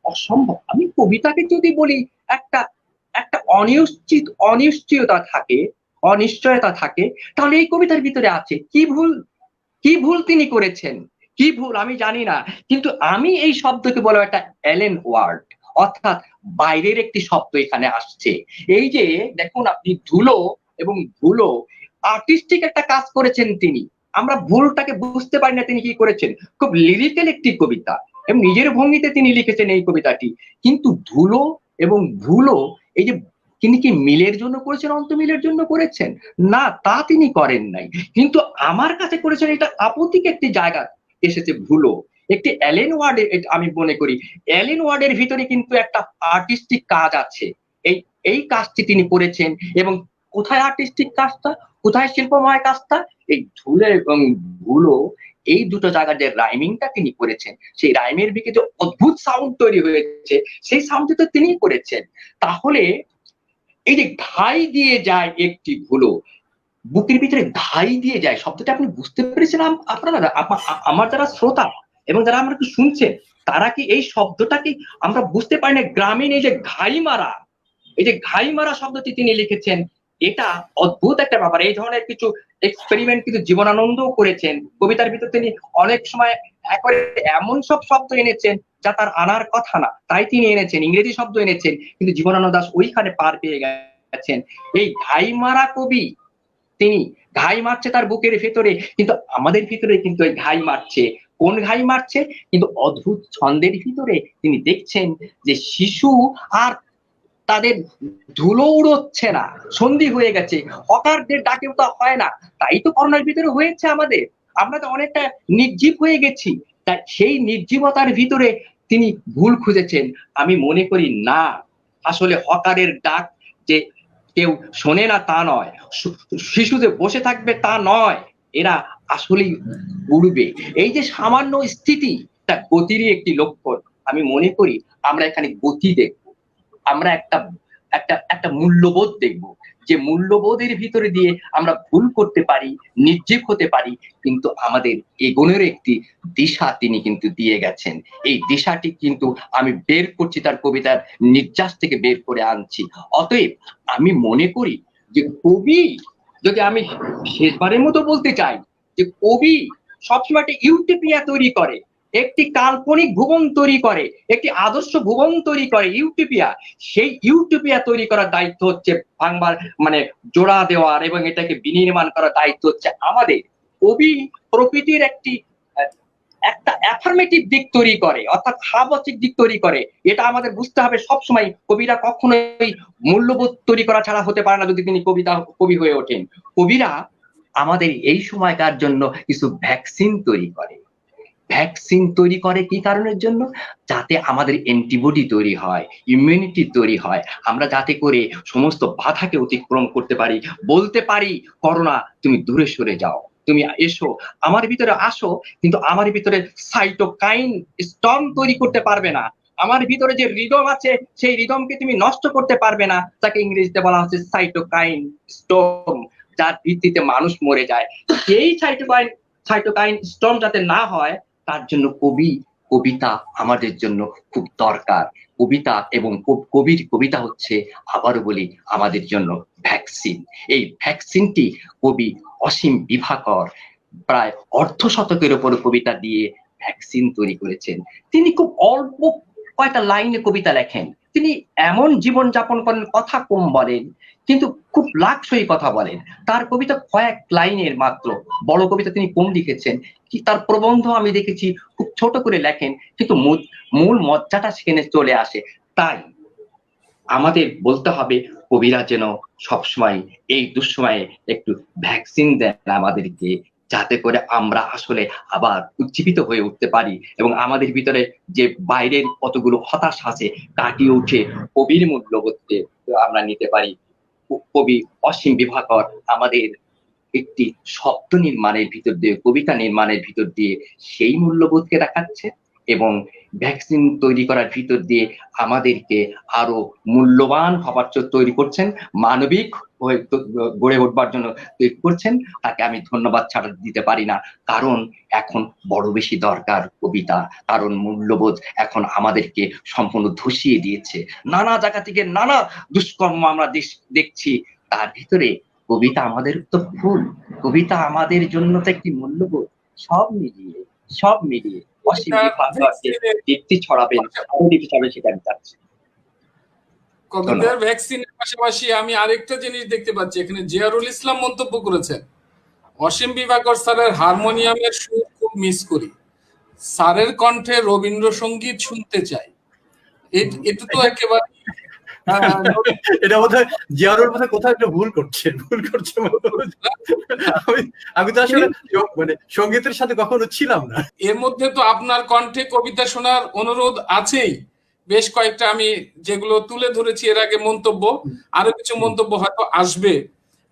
অসম্ভব। আমি কবিতাকে যদি বলি একটা একটা অনিশ্চয়তা থাকে, অনিশ্চয়তা থাকে, তাহলে এই কবিতার ভিতরে আছে কি ভুল, কি ভুল তিনি করেছেন, কি ভুল আমি জানি না, কিন্তু আমি এই শব্দকে বলবো একটা এলেন ওয়ার্ড, অর্থাৎ বাইরের একটি শব্দ এখানে আসছে। এই যে দেখুন আপনি ধুলো এবং ভুলো, আর্টিস্টিক একটা কাজ করেছেন তিনি। আমরা ভুলটাকে বুঝতে পারি না তিনি কি করেছেন। খুব লিরিক্যাল একটি কবিতা এবং নিজের ভঙ্গিতে তিনি লিখেছেন এই কবিতাটি। কিন্তু ধুলো এবং ভুলো, এই যে তিনি কি মিলের জন্য করেছেন, অন্তমিলের জন্য করেছেন? না, তা তিনি করেন নাই। কিন্তু আমার কাছে করেছেন এটা আপত্তিক একটি জায়গা এসেছে ভুলো, একটি অ্যালেন ওয়ার্ড। আমি মনে করি অ্যালেন ওয়ার্ডের ভিতরে কিন্তু একটা আর্টিস্টিক কাজ আছে। এই এই কাজটি তিনি করেছেন, এবং কোথায় আর্টিস্টিক কাজটা, কোথায় শিল্পময় কাজটা? এই ধুলো এবং ভুলো, এই দুটো জায়গার যে রাইমিংটা তিনি করেছেন, সেই রাইমের দিকে যে অদ্ভুত সাউন্ড তৈরি হয়েছে, সেই সাউন্ডটি তো তিনি করেছেন। তাহলে এই যে ঘাই দিয়ে যায় একটি ভুলো, বুকের ভিতরে ঘাই দিয়ে যায় শব্দটা আপনি বুঝতে পেরেছেন? আপনারা আমার যারা শ্রোতা এবং যারা আমাকে শুনছেন, তারা কি এই শব্দটাকে আমরা বুঝতে পারি না? গ্রামীণ এই যে ঘাই মারা, এই যে ঘাই মারা শব্দটি তিনি লিখেছেন, এটা অদ্ভুত একটা ব্যাপার। এই ধরনের কিছু এক্সপেরিমেন্ট কিন্তু জীবনানন্দও করেছেন। কবিতার ভিতর তিনি অনেক সময় একেবারে এমন সব শব্দ এনেছেন যা তার আনার কথা না, তাই তিনি এনেছেন, ইংরেজি শব্দ এনেছেন, কিন্তু জীবনানন্দ দাশ ওইখানে পার পেয়ে গেছেন। এই ঘাই মারা কবি, তিনি ঘাই মারছে তার বুকের ভেতরে, কিন্তু আমাদের ভিতরে কিন্তু ওই ঘাই মারছে। কোন ঘাই মারছে? কিন্তু অদ্ভুত ছন্দের ভিতরে তিনি দেখছেন যে শিশু আর তাদের ধুলো উড়োচ্ছে না, সন্ধি হয়ে গেছে, হকারদের ডাকেও তো হয় না। তাই তো করোনার ভিতরে হয়েছে আমাদের, আমরা তো অনেকটা নির্জীব হয়ে গেছি। তাই সেই নির্জীবতার ভিতরে তিনি ভুল খুঁজেছেন। আমি মনে করি না, আসলে হকারের ডাক যে কেউ শোনে না তা নয়, শিশু যে বসে থাকবে তা নয়, এরা আসলেই উড়বে। এই যে সামান্য স্থিতি, তা গতিরই একটি লক্ষণ। আমি মনে করি আমরা এখানে গতি দেখব, আমরা একটা একটা একটা মূল্যবোধ দেখব, যে মূল্যবোধের ভিতরে দিয়ে আমরা ভুল করতে পারি, নির্জীব হতে পারি, কিন্তু আমাদের এগোনোর একটি দিশা তিনি কিন্তু দিয়ে গেছেন। এই দিশাটি কিন্তু আমি বের করছি, তার কবিতার নির্যাস থেকে বের করে আনছি। অতএব আমি মনে করি যে কবি, যদি আমি শেষবারের মতো বলতে চাই, যে কবি সবসময় একটা ইউটোপিয়া তৈরি করে, একটি কাল্পনিক ভুবন তৈরি করে, একটি আদর্শ ভুবন তৈরি করে, ইউটোপিয়া। সেই ইউটোপিয়া তৈরি করার দায়িত্ব হচ্ছে ভাঙবার, মানে জোড়া দেওয়ার এবং এটাকে বিনির্মাণ করার দায়িত্ব হচ্ছে আমাদের। কবি প্রকৃতির একটা অ্যাফার্মেটিভ দিক তৈরি করে, অর্থাৎ হাবচিক দিক তৈরি করে। এটা আমাদের বুঝতে হবে সবসময়। কবিরা কখনোই মূল্যবোধ তৈরি করা ছাড়া হতে পারে না যদি তিনি কবি হয়ে ওঠেন। কবিরা আমাদের এই সময়কার জন্য কিছু ভ্যাকসিন তৈরি করে। ভ্যাকসিন তৈরি করে কি কারণের জন্য? যাতে আমাদের অ্যান্টিবডি তৈরি হয়, ইমিউনিটি তৈরি হয়, আমরা যাতে করে সমস্ত বাধাকে অতিক্রম করতে পারি, বলতে পারি করোনা তুমি দূরে সরে যাও, তুমি এসো, আমার ভিতরে আসো, কিন্তু আমার ভিতরে সাইটোকাইন স্টর্ম তৈরি করতে পারবে না। আমার ভিতরে যে রিদম আছে, সেই রিদমকে তুমি নষ্ট করতে পারবে না। তাকে ইংরেজিতে বলা হচ্ছে সাইটোকাইন স্টর্ম, যার ভিত্তিতে মানুষ মরে যায়। এই সাইটোকাইন স্টর্ম যাতে না হয়, তার জন্য কবিতা আমাদের জন্য খুব দরকার। কবিতা এবং কবিতা হচ্ছে, আবারও বলি, আমাদের জন্য ভ্যাকসিন। এই ভ্যাকসিনটি কবি অসীম বিভাকর প্রায় অর্ধশতকের উপর কবিতা দিয়ে ভ্যাকসিন তৈরি করেছেন। তিনি খুব অল্প কয়টা লাইনে কবিতা লেখেন, তিনি এমন জীবন যাপন করেন, কথা কম বলেন কিন্তু খুব লাকসই কথা বলেন। তার কবিতা কয়েক লাইনের মাত্র, বড় কবিতা তিনি কম লিখেছেন, কি তার প্রবন্ধ আমি দেখেছি খুব ছোট করে লেখেন, কিন্তু মূল মজ্জাটা সেখানে চলে আসে। তাই আমাদের বলতে হবে কবিরা যেন সবসময় এই দুঃসময়ে একটু ভ্যাকসিন দেন আমাদেরকে, যাতে করে আমরা আসলে আবার উজ্জীবিত হয়ে উঠতে পারি এবং আমাদের ভিতরে যে বাইরের কতগুলো হতাশ আছে কাটিয়ে উঠে কবির মূল্যবোধকে আমরা নিতে পারি। কবি অসীম বিভাকর আমাদের একটি শব্দ নির্মাণের ভিতর দিয়ে, কবিতা নির্মাণের ভিতর দিয়ে সেই মূল্যবোধকে দেখাচ্ছে এবং ভ্যাকসিন তৈরি করার ভিতর দিয়ে আমাদেরকে আরো মূল্যবান হবার জন্য তৈরি করছেন, মানবিক হয়ে গড়ে উঠবার জন্য তৈরি করছেন। তাকে আমি ধন্যবাদ ছাড়া দিতে পারি না, কারণ এখন বড় বেশি দরকার কবিতা, কারণ মূল্যবোধ এখন আমাদেরকে সম্পূর্ণ ধসিয়ে দিয়েছে। নানা জায়গা থেকে নানা দুষ্কর্ম আমরা দেখছি, তার ভিতরে কবিতা আমাদের তো ফুল, কবিতা আমাদের জন্য তো একটি মূল্যবোধ। সব মিলিয়ে অসীম বিভাগকে দীপ্তি ছড়াবেন, দীপ্তি ছড়াবেন, সেটা আমি চাচ্ছি। কবিতার ভ্যাকসিনের পাশাপাশি আমি আরেকটা জিনিস দেখতে পাচ্ছি, এখানে জিয়ারুল ইসলাম মন্তব্য করেছেন, অসীম বিভাকর স্যারের হারমোনিয়ামের সুর খুব মিস করি, স্যারের কণ্ঠে রবীন্দ্রসঙ্গীত শুনতে চাই। এটা তো একেবারে এটা বোধহয় জিয়ারুল বোধহয় কোথাও একটা ভুল করছে। আমি তো আসলে মানে সঙ্গীতের সাথে কখনো ছিলাম না। এর মধ্যে তো আপনার কণ্ঠে কবিতা শোনার অনুরোধ আছেই, বেশ কয়েকটা আমি যেগুলো তুলে ধরেছি এর আগে মন্তব্য, আরো কিছু মন্তব্য হয়তো আসবে।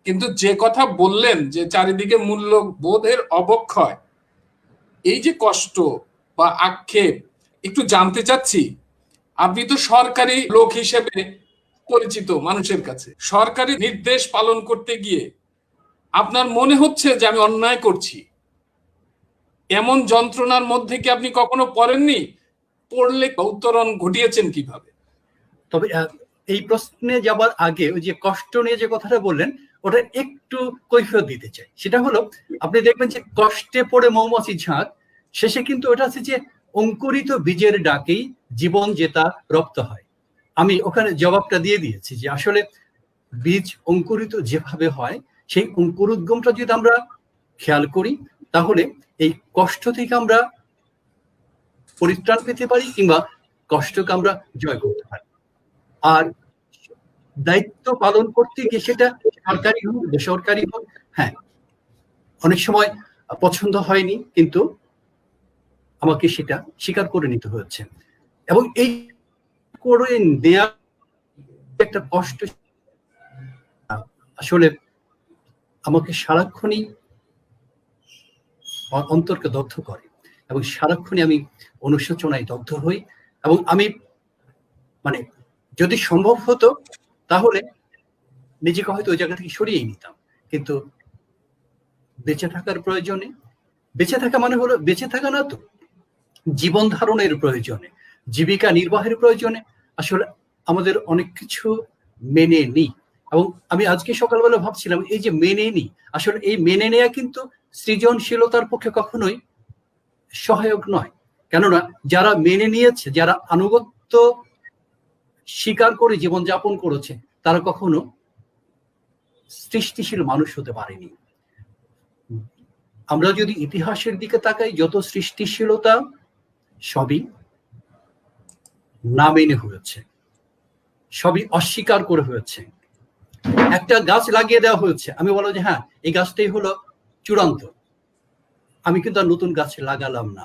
কিন্তু যে কথা বললেন যে চারিদিকে মূল্যবোধের অবক্ষয়, এই যে কষ্ট বা আক্ষেপ, একটু জানতে চাচ্ছি, আপনি তো সরকারি লোক হিসেবে পরিচিত মানুষের কাছে, সরকারি নির্দেশ পালন করতে গিয়ে আপনার মনে হচ্ছে যে আমি অন্যায় করছি, এমন যন্ত্রণার মধ্যে কি আপনি কখনো পড়েননি? পড়লে উত্তরণ ঘটিয়েছেন কিভাবে? তবে এই প্রশ্নে যাবার আগে ওই যে কষ্ট নিয়ে যে কথাটা বললেন, ওটা একটু কৈফিয়ত দিতে চাই। সেটা হলো, আপনি দেখবেন যে কষ্টে পড়ে মৌমাছি ঝাঁক, শেষে কিন্তু ওটা আছে যে অঙ্কুরিত বীজের ডাকেই জীবন জেতা রপ্ত হয়। আমি ওখানে জবাবটা দিয়ে দিয়েছি যে আসলে বীজ অঙ্কুরিত যেভাবে হয়, সেই অঙ্কুরোদ্গমটা যদি আমরা খেয়াল করি, তাহলে এই কষ্ট থেকে আমরা পরিত্রাণ পেতে পারি কিংবা কষ্টকে আমরা জয় করতে পারি। আর দায়িত্ব পালন করতে গিয়ে, সেটা সরকারি হোক বেসরকারি হোক, হ্যাঁ অনেক সময় পছন্দ হয়নি, কিন্তু আমাকে সেটা স্বীকার করে নিতে হয়েছে। এবং এই করে নেয়া একটা কষ্ট আসলে আমাকে সারাক্ষণই অন্তরকে দগ্ধ করে এবং সারাক্ষণই আমি অনুশোচনায় দগ্ধ হই। এবং আমি মানে যদি সম্ভব হতো তাহলে নিজেকে হয়তো ওই জায়গা থেকে সরিয়ে নিতাম, কিন্তু বেঁচে থাকার প্রয়োজনে, বেঁচে থাকা মানে হলো বেঁচে থাকা না তো, জীবন ধারণের প্রয়োজনে, জীবিকা নির্বাহের প্রয়োজনে আসলে আমাদের অনেক কিছু মেনে নিই। এবং আমি আজকে সকালবেলা ভাবছিলাম, এই যে মেনে নিই, আসলে এই মেনে নেওয়া কিন্তু সৃজনশীলতার পক্ষে কখনোই সহায়ক নয়। কেননা যারা মেনে নিয়েছে, যারা আনুগত্য স্বীকার করে জীবনযাপন করেছে, তারা কখনো সৃষ্টিশীল মানুষ হতে পারেনি। আমরা যদি ইতিহাসের দিকে তাকাই, যত সৃষ্টিশীলতা সবই না মেনে হয়েছে, সবই অস্বীকার করে হয়েছে। একটা গাছ লাগিয়ে দেওয়া হয়েছে, আমি বলবো যে হ্যাঁ এই গাছটাই হলো চূড়ান্ত, আমি কিন্তু আর নতুন গাছ লাগালাম না।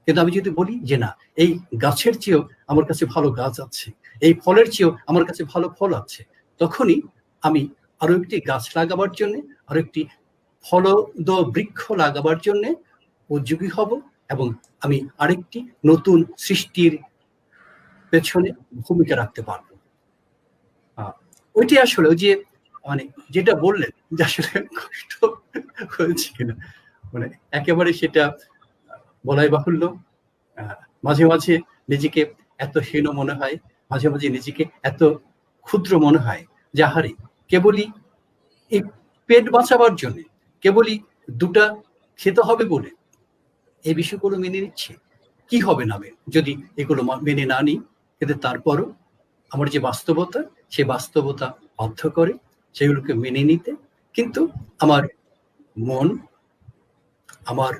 কিন্তু আমি যদি বলি যে না, এই গাছের চেয়েও আমার কাছে ভালো গাছ আছে, এই ফলের চেয়েও আমার কাছে ভালো ফল আছে, তখনই আমি আরো একটি গাছ লাগাবার জন্য, আরো একটি ফলদ বৃক্ষ লাগাবার জন্য উদ্যোগী হব এবং আমি আরেকটি নতুন সৃষ্টির পেছনে ভূমিকা রাখতে পারবো। ওইটি আসলে ওই যে মানে যেটা বললেন যে আসলে কষ্ট হয়েছে কিনা, মানে একেবারে সেটা বলাই বাহুল্য। মাঝে মাঝে নিজেকে এত হীন মনে হয়, মাঝে মাঝে নিজেকে এত ক্ষুদ্র মনে হয়, যাহারে কেবলই এই পেট বাঁচাবার জন্য, কেবলই দুটা খেতে হবে বলে এই বিষয়গুলো মেনে নিচ্ছি। কি হবে নামে যদি এগুলো মেনে না নিই, কিন্তু তারপরও আমার যে বাস্তবতা, সেই বাস্তবতা বাধ্য করে সেগুলোকে মেনে নিতে। কিন্তু আমার মন, আমার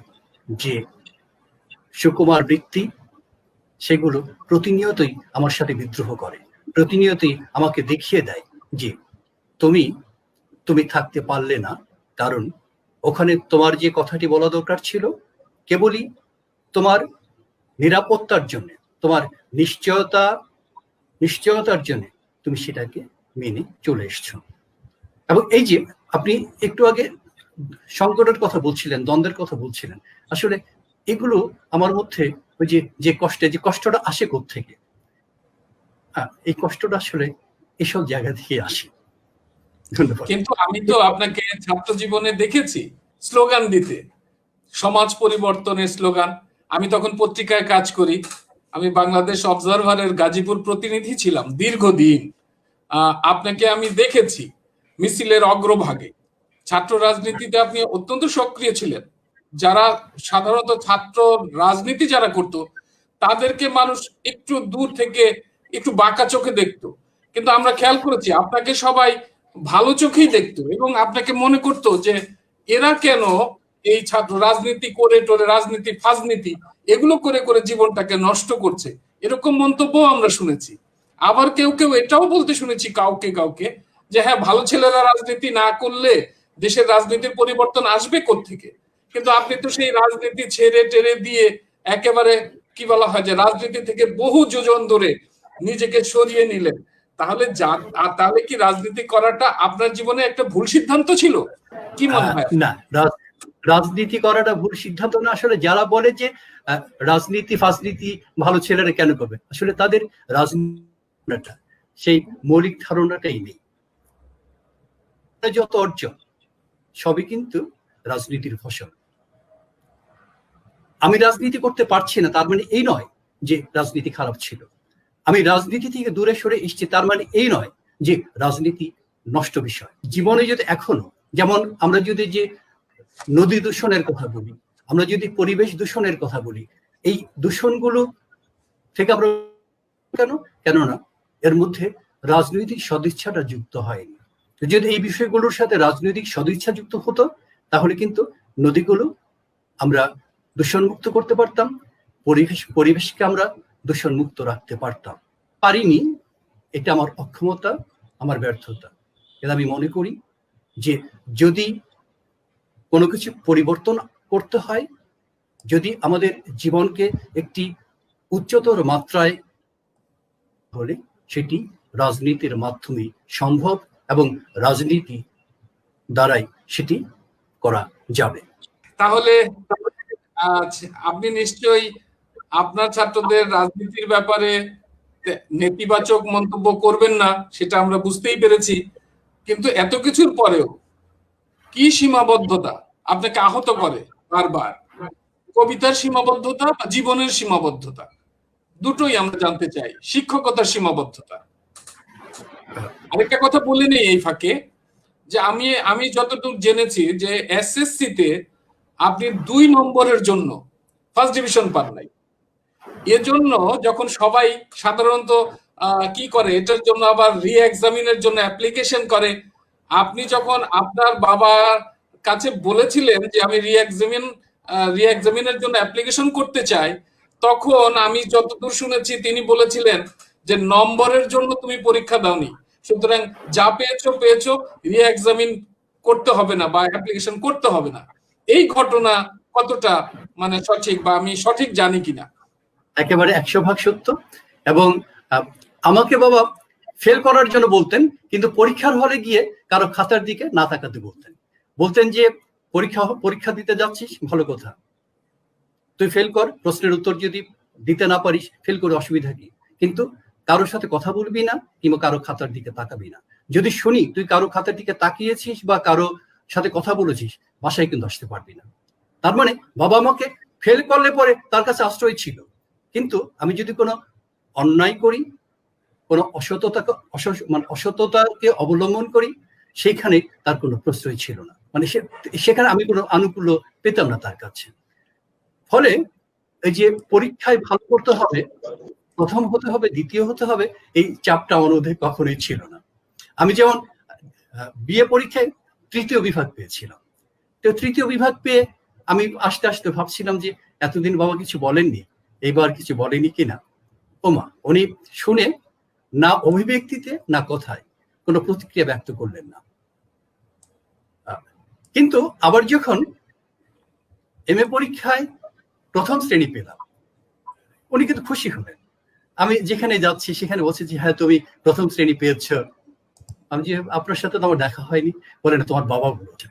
যে সুকুমার বৃত্তি, সেগুলো প্রতিনিয়তই আমার সাথে বিদ্রোহ করে, প্রতিনিয়তই আমাকে দেখিয়ে দেয় যে তুমি তুমি থাকতে পারলে না, কারণ ওখানে তোমার যে কথাটি বলা দরকার ছিল কেবলই তোমার নিরাপত্তার জন্য, তোমার নিশ্চয়তার জন্য তুমি সেটাকে মেনে চলে এসছো। এবং এই যে আপনি একটু আগে সংকটের কথা বলছিলেন, দ্বন্দ্বের কথা বলছিলেন, আসলে এগুলো আমার মধ্যে ওই যে কষ্টটা আসে কোত্থেকে? এই কষ্টটা আসলে এসব জায়গা থেকে আসে। ধন্যবাদ। কিন্তু আমি তো আপনাকে ছাত্র জীবনে দেখেছি স্লোগান দিতে, সমাজ পরিবর্তনের স্লোগান। আমি তখন পত্রিকায় কাজ করি, আমি বাংলাদেশ অবজারভারের গাজীপুর প্রতিনিধি ছিলাম দীর্ঘদিন। আপনাকে আমি দেখেছি মিছিলের অগ্রভাগে। ছাত্র রাজনীতিতে আপনি অত্যন্ত সক্রিয় ছিলেন। যারা সাধারণত ছাত্র রাজনীতি যারা করত তাদেরকে মানুষ একটু দূর থেকে একটু বাঁকা চোখে দেখতো, কিন্তু আমরা খেয়াল করেছি আপনাকে সবাই ভালো চোখেই দেখতো এবং আপনাকে মনে করতো যে এরা কেন এই ছাত্র রাজনীতি করে টোরে, রাজনীতি ফাজনীতি এগুলো করে করে জীবনটাকে নষ্ট করছে, এরকম মন্তব্য আমরা শুনেছি। আবার কেউ কেউ এটাও বলতে শুনেছি কাউকে কাউকে যে হ্যাঁ, ভালো ছেলেরা রাজনীতি না করলে দেশের রাজনীতির পরিবর্তন আসবে কোত্থেকে। কিন্তু আপনি তো সেই রাজনীতি ছেড়ে টেরে দিয়ে একেবারে কি বলা হয় যে রাজনীতি থেকে বহু যোজন ধরে নিজেকে সরিয়ে নিলেন। তাহলে কি রাজনীতি করাটা আপনার জীবনে একটা ভুল সিদ্ধান্ত ছিল? কি মনে হয়? না, রাজনীতি করাটা ভুল সিদ্ধান্ত না। আসলে যারা বলে যে রাজনীতি ফাজনীতি ভালো ছেলেরা কেন করবে, আসলে তাদের রাজনীতিটা সেই মৌলিক ধারণাটাই নেই। যত অর্জন সবই কিন্তু রাজনীতির ফসল। আমি রাজনীতি করতে পারছি না তার মানে এই নয় যে রাজনীতি খারাপ ছিল। আমি রাজনীতি থেকে দূরে সরে এসেছি তার মানে এই নয় যে রাজনীতি নষ্ট বিষয়। জীবনে যদি এখনো, যেমন আমরা যদি যে নদী দূষণের কথা বলি, আমরা যদি পরিবেশ দূষণের কথা বলি, এই দূষণগুলো থেকে আমরা কেননা এর মধ্যে রাজনৈতিক সদিচ্ছাটা যুক্ত হয়নি। যদি এই বিষয়গুলোর সাথে রাজনৈতিক সদিচ্ছা যুক্ত হতো তাহলে কিন্তু নদীগুলো আমরা দূষণমুক্ত করতে পারতাম, পরিবেশকে আমরা দূষণমুক্ত রাখতে পারতাম। পারিনি, এটা আমার অক্ষমতা, আমার ব্যর্থতা। এটা আমি মনে করি যে যদি কোনো কিছু পরিবর্তন করতে হয়, যদি আমাদের জীবনকে একটি উচ্চতর মাত্রায় হলে সেটি রাজনীতির মাধ্যমে সম্ভব এবং রাজনীতি দ্বারাই সেটি করা যাবে। তাহলে আপনি নিশ্চয়ই আপনার ছাত্রদের রাজনীতির ব্যাপারে নেতিবাচক মন্তব্য করবেন না, সেটা আমরা বুঝতেই পেরেছি। কিন্তু এত কিছুর পরেও কি সীমাবদ্ধতা আপনাকে আহত করে বারবার? কবিতার সীমাবদ্ধতা বা জীবনের সীমাবদ্ধতা, দুটোই আমরা জানতে চাই। শিক্ষকতার সীমাবদ্ধতা। আরেকটা কথা বলে নেই এই ফাঁকে, যে আমি যতটুকু জেনেছি যে এসএসসি তে আপনি 2 নম্বরের জন্য ফার্স্ট ডিভিশন পান নাই। এজন্য যখন সবাই সাধারণত কি করে, এটার জন্য আবার রি এক্সামিনের জন্য অ্যাপ্লিকেশন করে, আপনি যখন আপনার বাবার কাছে বলেছিলেন যে আমি রি এক্সামিনের জন্য অ্যাপ্লিকেশন করতে চাই, তখন আমি যতদূর শুনেছি তিনি বলেছিলেন যে নম্বরের জন্য তুমি পরীক্ষা দাওনি, সুতরাং যা পেয়েছো রি এক্সামিন করতে হবে না বা অ্যাপ্লিকেশন করতে হবে না। এই ঘটনা কতটা মানে সঠিক বা আমি সঠিক জানি কিনা? একেবারে 100% সত্য। এবং আমাকে বাবা ফেল করার জন্য বলতেন, কিন্তু পরীক্ষার হলে গিয়ে কারো খাতার দিকে না তাকাতে বলতেন যে পরীক্ষা দিতে যাচ্ছিস, ভালো কথা, তুই ফেল কর, প্রশ্নের উত্তর যদি দিতে না পারিস ফেল করে অসুবিধা কি, কিন্তু কারোর সাথে কথা বলবি না কিংবা কারো খাতার দিকে তাকাবি না। যদি শুনি তুই কারো খাতার দিকে তাকিয়েছিস বা কারো সাথে কথা বলেছিস, বাসায় কিন্তু আসতে পারবি না। তার মানে বাবা আমাকে ফেল করলে পরে তার কাছে আশ্রয় ছিল, কিন্তু আমি যদি কোনো অন্যায় করি, কোনো অসততাকে অবলম্বন করি, সেখানে তার কোনো প্রশ্রয় ছিল না। মানে সেখানে আমি কোনো আনুকূল্য পেতাম না তার কাছে। ফলে এই যে পরীক্ষায় ভালো করতে হবে, প্রথম হতে হবে, দ্বিতীয় হতে হবে, এই চাপটা আমার মধ্যে কখনোই ছিল না। আমি যেমন বিএ পরীক্ষায় তৃতীয় বিভাগ পেয়েছিলাম, তো তৃতীয় বিভাগ পেয়ে আমি আস্তে আস্তে ভাবছিলাম যে এতদিন বাবা কিছু বলেননি, এইবার কিছু বলেনি কিনা। ওমা, উনি শুনে না অভিব্যক্তিতে না কথায় কোনো প্রতিক্রিয়া ব্যক্ত করলেন না। কিন্তু আবার যখন এমএ পরীক্ষায় প্রথম শ্রেণী পেলাম, উনি কিন্তু খুশি হলেন। আমি যেখানে যাচ্ছি সেখানে বলছি যে হ্যাঁ তুমি প্রথম শ্রেণী পেয়েছ। আমি যে আপনার সাথে তো আমার দেখা হয়নি, বলে না তোমার বাবা বলেছে।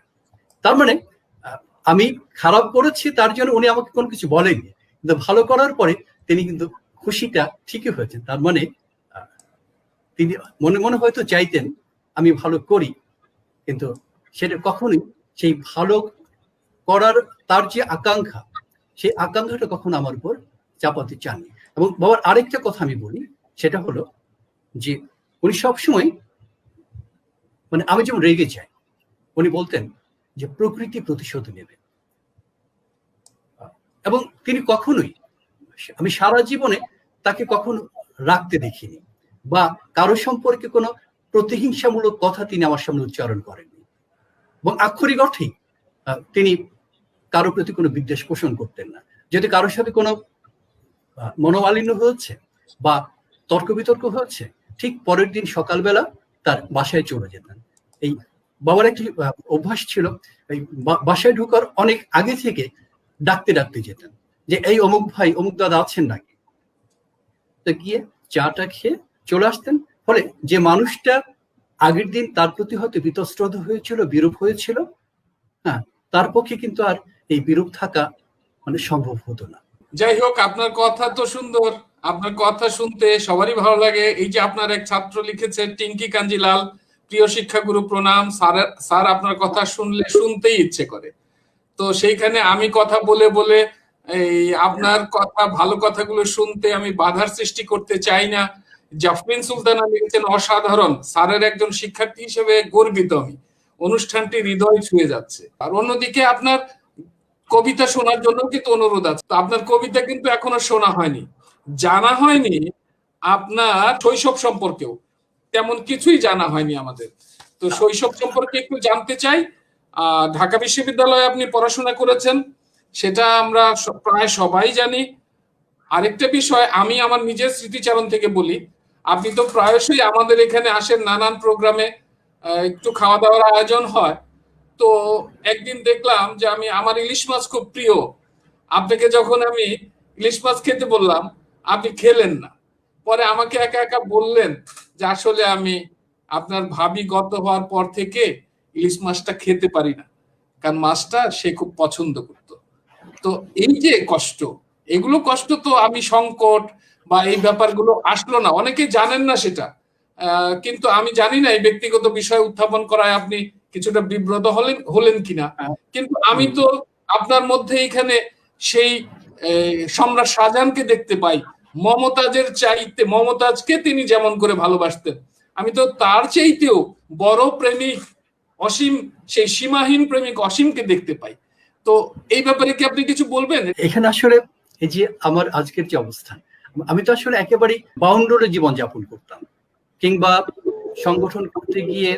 তার মানে আমি খারাপ করেছি তার জন্য উনি আমাকে কোনো কিছু বলেননি, কিন্তু ভালো করার পরে তিনি কিন্তু খুশিটা ঠিকই হয়েছে। তার মানে তিনি মনে মনে হয়তো চাইতেন আমি ভালো করি, কিন্তু সেটা কখনোই সেই ভালো করার তার যে আকাঙ্ক্ষা, সেই আকাঙ্ক্ষাটা কখনো আমার উপর চাপাতে চাননি। এবং বাবার আরেকটা কথা আমি বলি, সেটা হলো যে উনি সবসময়, মানে আমি যেমন রেগে যাই, উনি বলতেন যে প্রকৃতি প্রতিশোধ নেবে। এবং তিনি কখনোই, আমি সারা জীবনে তাকে কখনো রাখতে দেখিনি, বা কারো সম্পর্কে কোনো প্রতিহিংসামূলক কথা তিনি আমার সামনে উচ্চারণ করেননি। এবং আক্ষরিক অর্থেই তিনি কারো প্রতি কোনো বিদ্বেষ পোষণ করতেন না। যদি কারোর সাথে কোনো মনোমালিন্য হয়েছে বা তর্ক বিতর্ক হয়েছে, ঠিক পরের দিন সকালবেলা তার বাসায় চলে যেতেন। এই বাবার একটি অভ্যাস ছিল, এই বাসায় ঢোকার অনেক আগে থেকে ডাকতে ডাকতে যেতেন যে এই অমুক ভাই, অমুক দাদা আছেন নাকি। তো গিয়ে চাটা খেয়ে চলে আসতেন। ফলে যে মানুষটা আগের দিন তার প্রতি হয়তো বীতশ্রদ্ধ হয়েছিল, বিরূপ হয়েছিল, হ্যাঁ, তার পক্ষে কিন্তু আর এই বিরূপ থাকা মানে সম্ভব হতো না। যাই হোক, আপনার কথা তো সুন্দর, আপনার কথা শুনতে সবারই ভালো লাগে। এই যে আপনার এক ছাত্র লিখেছে, টিঙ্কি কাঞ্জিলাল, প্রিয় শিক্ষাগুরু প্রণাম। স্যার আপনার কথা শুনলে শুনতেই ইচ্ছে করে। তো সেইখানে আমি কথা বলে বলে এই আপনার কথা, ভালো কথাগুলো শুনতে আমি বাধার সৃষ্টি করতে চাই না। জাফরিন সুলতানা লিখেছেন, অসাধারণ, স্যারের একজন শিক্ষার্থী হিসেবে গর্বিত আমি, অনুষ্ঠানটি হৃদয় ছুঁয়ে যাচ্ছে। আর অন্যদিকে আপনার কবিতা শোনার জন্য কিন্তু অনুরোধ আছে। তো আপনার কবিতা কিন্তু এখনো শোনা হয়নি, জানা হয়নি আপনার শৈশব সম্পর্কেও তেমন কিছুই জানা হয়নি আমাদের। তো শৈশব সম্পর্কে একটু জানতে চাই। ঢাকা বিশ্ববিদ্যালয়ে আপনি পড়াশোনা করেছেন, সেটা আমরা প্রায় সবাই জানি। আরেকটা বিষয় আমি আমার নিজের স্মৃতিচারণ থেকে বলি, আপনি তো প্রায়শই আমাদের এখানে আসেন, নানান প্রোগ্রামে একটু খাওয়া দাওয়ার আয়োজন হয়। তো একদিন দেখলাম যে আমার ইলিশ মাছ খুব প্রিয়, আপনাকে যখন আমি ইলিশ মাছ খেতে বললাম আপনি খেলেন না। পরে আমাকে একা একা বললেন যে আসলে আমি আপনার ভাবি গত হওয়ার পর থেকে ইলিশ মাছটা খেতে পারি না, কারণ মাছটা সে খুব পছন্দ করত। তো এই যে কষ্ট, এগুলো কষ্ট তো আমি সংকট বা এই ব্যাপারগুলো আসলো না, অনেকে জানেন না সেটা। কিন্তু আমি জানি না এই ব্যক্তিগত বিষয় উত্থাপন করায় আপনি কিছুটা বিব্রত হলেন কিনা। কিন্তু আমি তো আপনার মধ্যে এখানে সেই সম্রাট শাহজাহানকে দেখতে পাই। মমতাজের চাইতে, মমতাজকে তিনি যেমন করে ভালোবাসতেন, আমি তো তার চাইতেও বড় প্রেমিক অসীম, সেই সীমাহীন প্রেমিক অসীমকে দেখতে পাই। তো এই ব্যাপারে কি আপনি কিছু বলবেন? এখানে আসলে এই যে আমার আজকের যে অবস্থান, আমি তো আসলে একেবারেই বাউন্ডারি জীবন যাপন করতাম, কিংবা সংগঠন করতে গিয়ে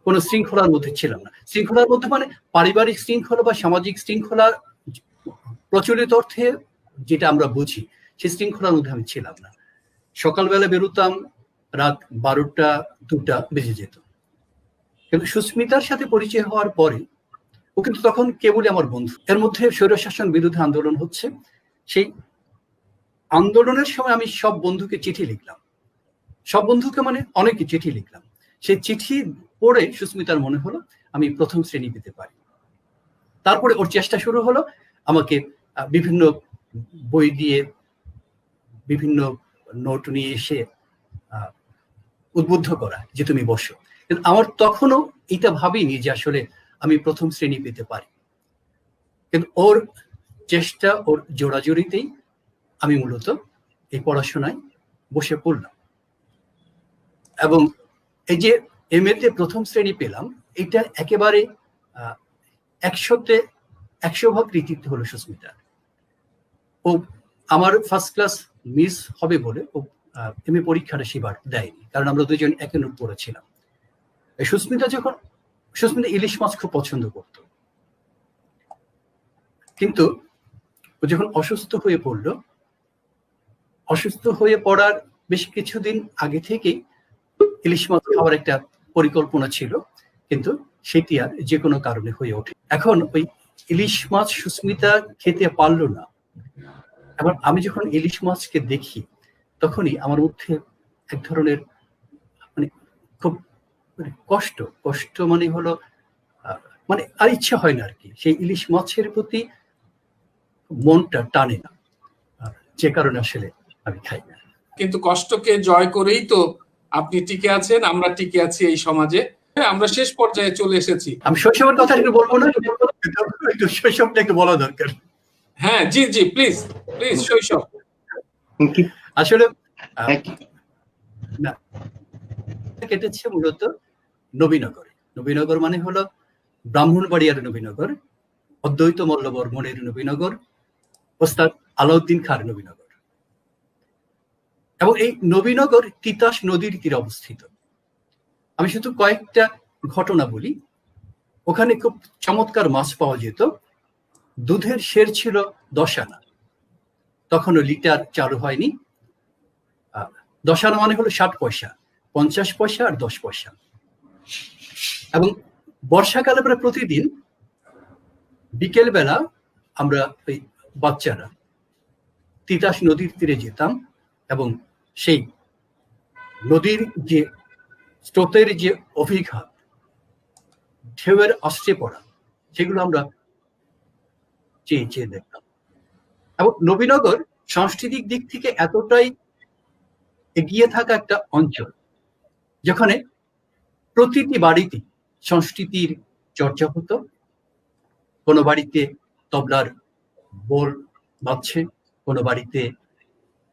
কোনো শৃঙ্খলার মধ্যে ছিলাম না। শৃঙ্খলার মধ্যে মানে পারিবারিক শৃঙ্খলা বা সামাজিক শৃঙ্খলা প্রচলিত অর্থে যেটা আমরা বুঝি, সেই শৃঙ্খলার মধ্যে আমি ছিলাম না। সকালবেলা বেরোতাম, রাত 12টা 2টা বেজে যেত। কিন্তু সুস্মিতার সাথে পরিচয় হওয়ার পরে ও কিন্তু তখন কেবলই আমার বন্ধু। এর মধ্যে স্বৈরশাসন বিরোধী আন্দোলন হচ্ছে, সেই আন্দোলনের সময় আমি সব বন্ধুকে চিঠি লিখলাম, সব বন্ধুকে মানে অনেকে চিঠি লিখলাম। সেই চিঠি পড়ে সুস্মিতার মনে হলো আমি প্রথম শ্রেণী পেতে পারি। তারপরে ওর চেষ্টা শুরু হলো আমাকে বিভিন্ন বই দিয়ে, বিভিন্ন নোট নিয়ে এসে উদ্বুদ্ধ করা যে তুমি বসো। কিন্তু আমার তখনও এটা ভাবিনি যে আসলে আমি প্রথম শ্রেণী পেতে পারি। কিন্তু ওর চেষ্টা, ওর জোড়াজোড়িতেই আমি মূলত এই পড়াশোনায় বসে পড়লাম। এবং এই যে এমএতে প্রথম শ্রেণী পেলাম, এটা একেবারে 100% কৃতিত্ব হলো সুস্মিতা। ও আমার ফার্স্ট ক্লাস মিস হবে বলে ও এমএ পরীক্ষাটা সেবার দেয়নি, কারণ আমরা দুজন একই নোট পড়েছিলাম। সুস্মিতা ইলিশ মাছ খুব পছন্দ করত, কিন্তু ও যখন অসুস্থ হয়ে পড়লো, অসুস্থ হয়ে পড়ার বেশ কিছুদিন আগে থেকেই ইলিশ মাছ খাওয়ার একটা পরিকল্পনা ছিল, কিন্তু সেটি আর যে কোনো কারণে হয়ে ওঠে। এখন ওই ইলিশ মাছ সুস্মিতা খেতে পারলো না। এবার আমি যখন ইলিশ মাছকে দেখি, তখনই আমার মধ্যে এক ধরনের মানে খুব কষ্ট মানে হলো মানে আর ইচ্ছা হয় না আর কি, সেই ইলিশ মাছের প্রতি মনটা টানে না, যে কারণে আসলে আমি খাই না। কিন্তু কষ্টকে জয় করেই তো আপনি টিকে আছেন, আমরা টিকে আছি এই সমাজে। আমরা শেষ পর্যায়ে চলে এসেছি। আমি শৈশবের কথা একটু বলবো না, একটু শৈশবটা একটু বলা দরকার। হ্যাঁ, জি জি, প্লিজ প্লিজ, শৈশব। আসলে না, কেটেছে মূলত নবীনগরে। নবীনগর মানে হলো ব্রাহ্মণবাড়িয়ার নবীনগর, অদ্বৈত মল্ল বর্মণের নবীনগর, ওস্তাদ আলাউদ্দিন খাঁর নবীনগর। এবং এই নবীনগর তিতাস নদীর তীরে অবস্থিত। আমি শুধু কয়েকটা ঘটনা বলি। ওখানে খুব চমৎকার মাছ পাওয়া যেত। দুধের সের ছিল 10 আনা, তখনও লিটার চালু হয়নি। 10 আনা মানে হলো 60 পয়সা, 50 পয়সা আর 10 পয়সা। এবং বর্ষাকালে প্রায় প্রতিদিন বিকেল বেলা আমরা ওই বাচ্চারা তিতাস নদীর তীরে যেতাম, এবং সেই নদীর যে স্রোতের যে অভিঘাত, ঢেউয়ের আশ্রে পড়া, সেগুলো আমরা চেয়ে চেয়ে দেখতাম। এবং নবীনগর সাংস্কৃতিক দিক থেকে এতটাই এগিয়ে থাকা একটা অঞ্চল, যেখানে প্রতিটি বাড়িতে সংস্কৃতির চর্চা হতো। কোনো বাড়িতে তবলার বোল বাজছে, কোনো বাড়িতে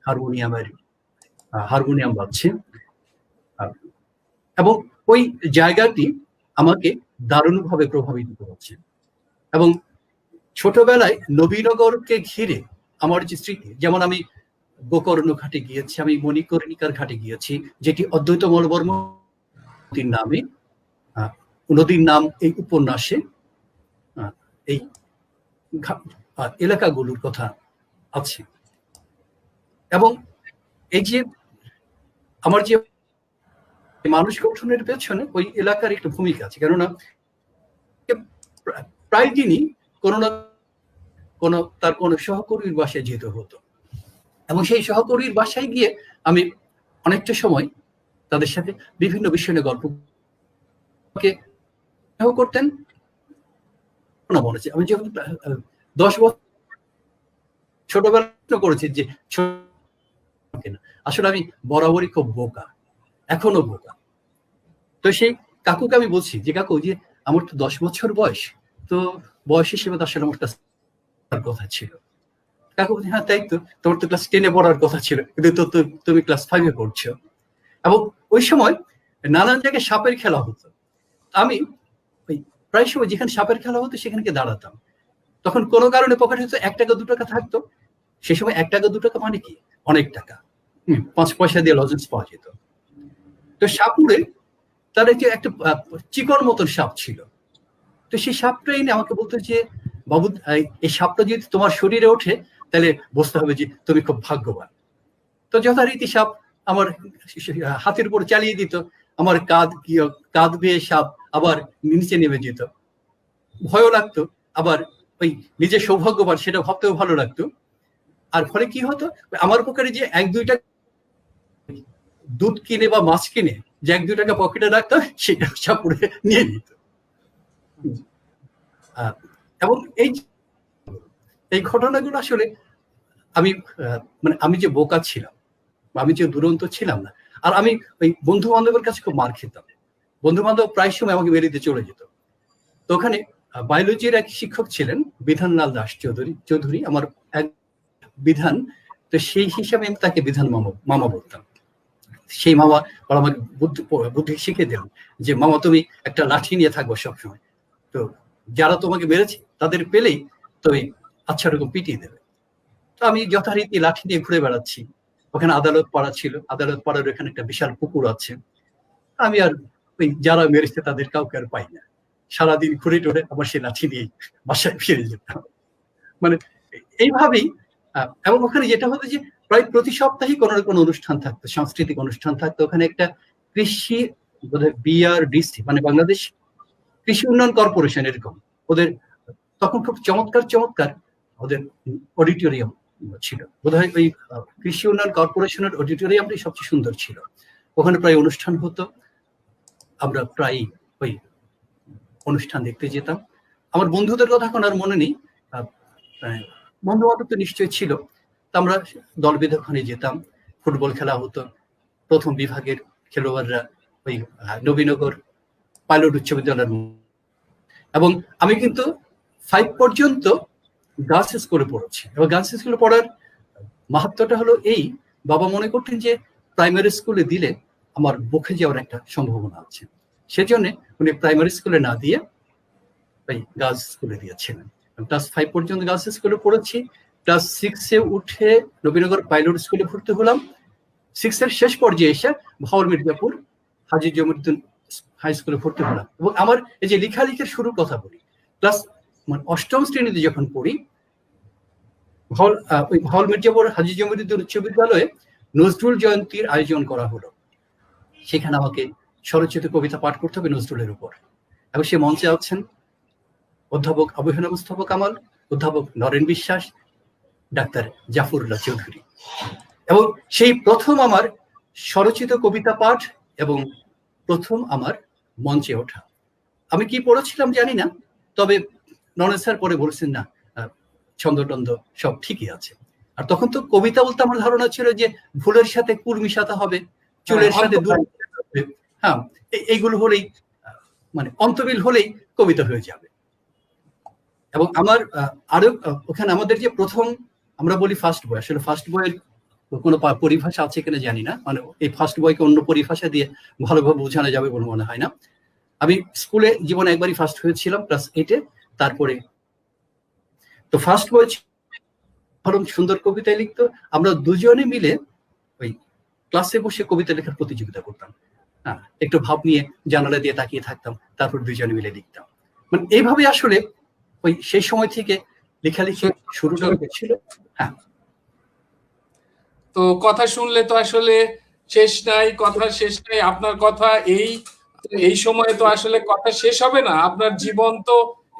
হারমোনিয়াম বাজছে। এবং ওই জায়গাটি আমাকে দারুণভাবে প্রভাবিত করেছে। এবং ছোটবেলায় নবীনগরকে ঘিরে আমার যে স্মৃতি, যেমন আমি গোকর্ণ ঘাটে গিয়েছি, আমি মণিকর্ণিকার ঘাটে গিয়েছি, যেটি অদ্বৈত মলবর্ম নামে নদীর নাম এই উপন্যাসে এই এলাকাগুলোর কথা আছে। এবং এই যে আমার যে মানুষ গঠনের পেছনে ওই এলাকার একটা ভূমিকা আছে, কেননা প্রায় দিনই কোনো না কোনো তার কোনো সহকর্মীর বাসায় যেতে হতো, এবং সেই সহকর্মীর বাসায় গিয়ে আমি অনেকটা সময় তাদের সাথে বিভিন্ন বিষয় নিয়ে গল্প করতেন। মনে হচ্ছে আমি যখন 10 বছর ছোটবেলা করেছি যে আসলে আমি বরাবরই খুব বোকা, এখনো বোকা। তো সেই কাকুকে আমি বলছি যে কাকু, যে আমার তো 10 বছর বয়স, তো বয়স হিসেবে তো আসলে আমার কাছে কথা ছিল। কাকু বলছি, হ্যাঁ তাই তো, তোমার তো ক্লাস 10-এ পড়ার কথা ছিল, কিন্তু তুমি ক্লাস 5-এ পড়ছো। এবং ওই সময় নানান জায়গায় সাপের খেলা হতো। আমি ওই প্রায় সময় যেখানে সাপের খেলা হতো সেখানে দাঁড়াতাম। তখন কোনো কারণে পকেটে হয়তো 1 টাকা 2 টাকা থাকতো। সেই সময় 1 টাকা 2 টাকা মানে কি অনেক টাকা। 5 পয়সা দিয়ে লজেন্স পাওয়া যেত। তো সাপুরে তার একটা চিকন মতন সাপ ছিল। তো সেই সাপটা এনে আমাকে বলতো যে, বাবু এই সাপটা যদি তোমার শরীরে ওঠে তাহলে বুঝতে হবে যে তুমি খুব ভাগ্যবান। তো যথারীতি সাপ আমার হাতের উপর চালিয়ে দিত, আমার কাঁধ বেয়ে সাপ আবার নিচে নেমে যেত। ভয়ও লাগতো, আবার ওই নিজের সৌভাগ্যবান সেটা ভাবতেও ভালো লাগতো। আর ফলে কি হতো, আমার পকেটে যে 1-2 টাকা দুধ কিনে বা মাছ কিনে যে 1-2 টাকা পকেটে রাখতো, সেটা সাপুরে নিয়ে নিত। এবং এই ঘটনাগুলো আসলে আমি যে বোকা ছিলাম, আমি যে দুরন্ত ছিলাম না। আর আমি ওই বন্ধু বান্ধবের কাছে খুব মার খেতাম। বন্ধু বান্ধব প্রায় সময় আমাকে মেরে দিয়ে চলে যেত। তো ওখানে বায়োলজির এক শিক্ষক ছিলেন, বিধানলাল দাস চৌধুরী, আমার এক বিধান। তো সেই হিসাবে আমি তাকে বিধান মামা বলতাম। সেই মামা আমাকে বুদ্ধি শিখিয়ে দিলাম যে, মামা তুমি একটা লাঠি নিয়ে থাকবো সবসময়, তো যারা তোমাকে মেরেছে তাদের পেলেই তুমি আচ্ছা রকম পিটিয়ে দেবে। তো আমি যথারীতি লাঠি দিয়ে ঘুরে বেড়াচ্ছি। ওখানে আদালত পাড়া ছিল, আদালত পাড়ার এখানে একটা বিশাল পুকুর আছে। আমি আর ওই যারা মেরেছে তাদের কাউকে আর পাই না। সারাদিন ঘুরে টুরে আবার সে লাঠি দিয়ে বাসায় ফিরে যেতাম। মানে এইভাবেই এবং ওখানে যেটা হতো যে প্রায় প্রতি সপ্তাহে কোনো না কোনো অনুষ্ঠান থাকতো, সাংস্কৃতিক অনুষ্ঠান থাকতো। ওখানে একটা কৃষি বোধহয় BRDC মানে বাংলাদেশ কৃষি উন্নয়ন কর্পোরেশন, এরকম ওদের তখন খুব চমৎকার ওদের অডিটোরিয়াম ছিল। বোধহয় ওই কৃষি উন্নয়ন কর্পোরেশনের অডিটোরিয়ামটাই সবচেয়ে সুন্দর ছিল। ওখানে প্রায় অনুষ্ঠান হতো, আমরা প্রায় ওই অনুষ্ঠান দেখতে যেতাম। আমার বন্ধুদের কথা এখন আর মনে নেই, বন্ধু বান্ধব তো নিশ্চয়ই ছিল। তা আমরা দলবেঁধে ওখানে যেতাম, ফুটবল খেলা হতো। প্রথম বিভাগের খেলোয়াড়রা ওই নবীনগর পাইলট উচ্চ বিদ্যালয়ের, এবং আমি কিন্তু 5 পর্যন্ত গার্লস স্কুলে পড়েছি। এবং গার্লস স্কুলে পড়ার মাহাত্ম্যটা হলো এই, বাবা মনে করতেন যে প্রাইমারি স্কুলে দিলে আমার বকে যাওয়ার একটা সম্ভাবনা আছে, সেজন্য উনি প্রাইমারি স্কুলে না দিয়ে ওই গার্লস স্কুলে দিয়েছিলেন। ক্লাস 5 পর্যন্ত গার্লস স্কুলে পড়েছি। ক্লাস 6-এ উঠে নবীনগর পাইলট স্কুলে ভর্তি হলাম। 6-এর শেষ পর্যায়ে এসে ভাওয়াল মির্জাপুর হাজী জমিউদ্দিন হাই স্কুলে ভর্তি হলাম। এবং আমার এই যে লেখালেখির শুরুর কথা বলি, ক্লাস 8ম শ্রেণীতে যখন পড়ি, ওই ভাওয়াল মির্জাপুর হাজী জমিউদ্দিন উচ্চ বিদ্যালয়ে নজরুল জয়ন্তীর আয়োজন করা হলো। সেখানে আমাকে স্বরচিত কবিতা পাঠ করতে হবে নজরুলের উপর। এবং সে মঞ্চে আছেন অধ্যাপক আবুহেনা মুস্তফা কামাল, অধ্যাপক নরেন বিশ্বাস, ডাক্তার জাফরুল্লাহ চৌধুরী। এবং সেই প্রথম আমার স্বরচিত কবিতা পাঠ এবং প্রথম আমার মঞ্চে ওঠা। আমি কি পড়েছিলাম জানি না, তবে নরেন স্যার পরে বলেছেন না, ছন্দ টন্দ সব ঠিকই আছে। আর তখন তো কবিতা বলতে আমার ধারণা ছিল যে ভুলের সাথে কুল মিশাতে হবে, চুলের সাথে দুল, হ্যাঁ এইগুলো হলেই মানে অন্তবিল হলেই কবিতা হয়ে যাবে। এবং আমার আরো ওখানে আমাদের যে প্রথম আমরা বলি ফার্স্ট বয়, আসলে ফার্স্ট বয়ের কোনো পরিভাষা আছে কিনা জানি না, মানে এই ফার্স্ট বয়কে অন্য পরিভাষা দিয়ে ভালোভাবে বোঝানো যাবে বলে মনে হয় না। আমি স্কুলে জীবনে একবারই ফার্স্ট হয়েছিলাম, ক্লাস 8-এ। তারপরে তো ফার্স্ট বয় সুন্দর কবিতা লিখতো। আমরা দুজনে মিলে ওই ক্লাসে বসে কবিতা লেখার প্রতিযোগিতা করতাম। হ্যাঁ, একটু ভাব নিয়ে জানালা দিয়ে তাকিয়ে থাকতাম, তারপর দুজনে মিলে লিখতাম। মানে এইভাবে আসলে ওই সেই সময় থেকে লেখালেখি শুরু হয়েছিল। হ্যাঁ, তো কথা শুনলে তো আসলে শেষ নাই, কথা শেষ নাই। আপনার কথা এই সময়ে তো আসলে কথা শেষ হবে না। আপনার জীবন তো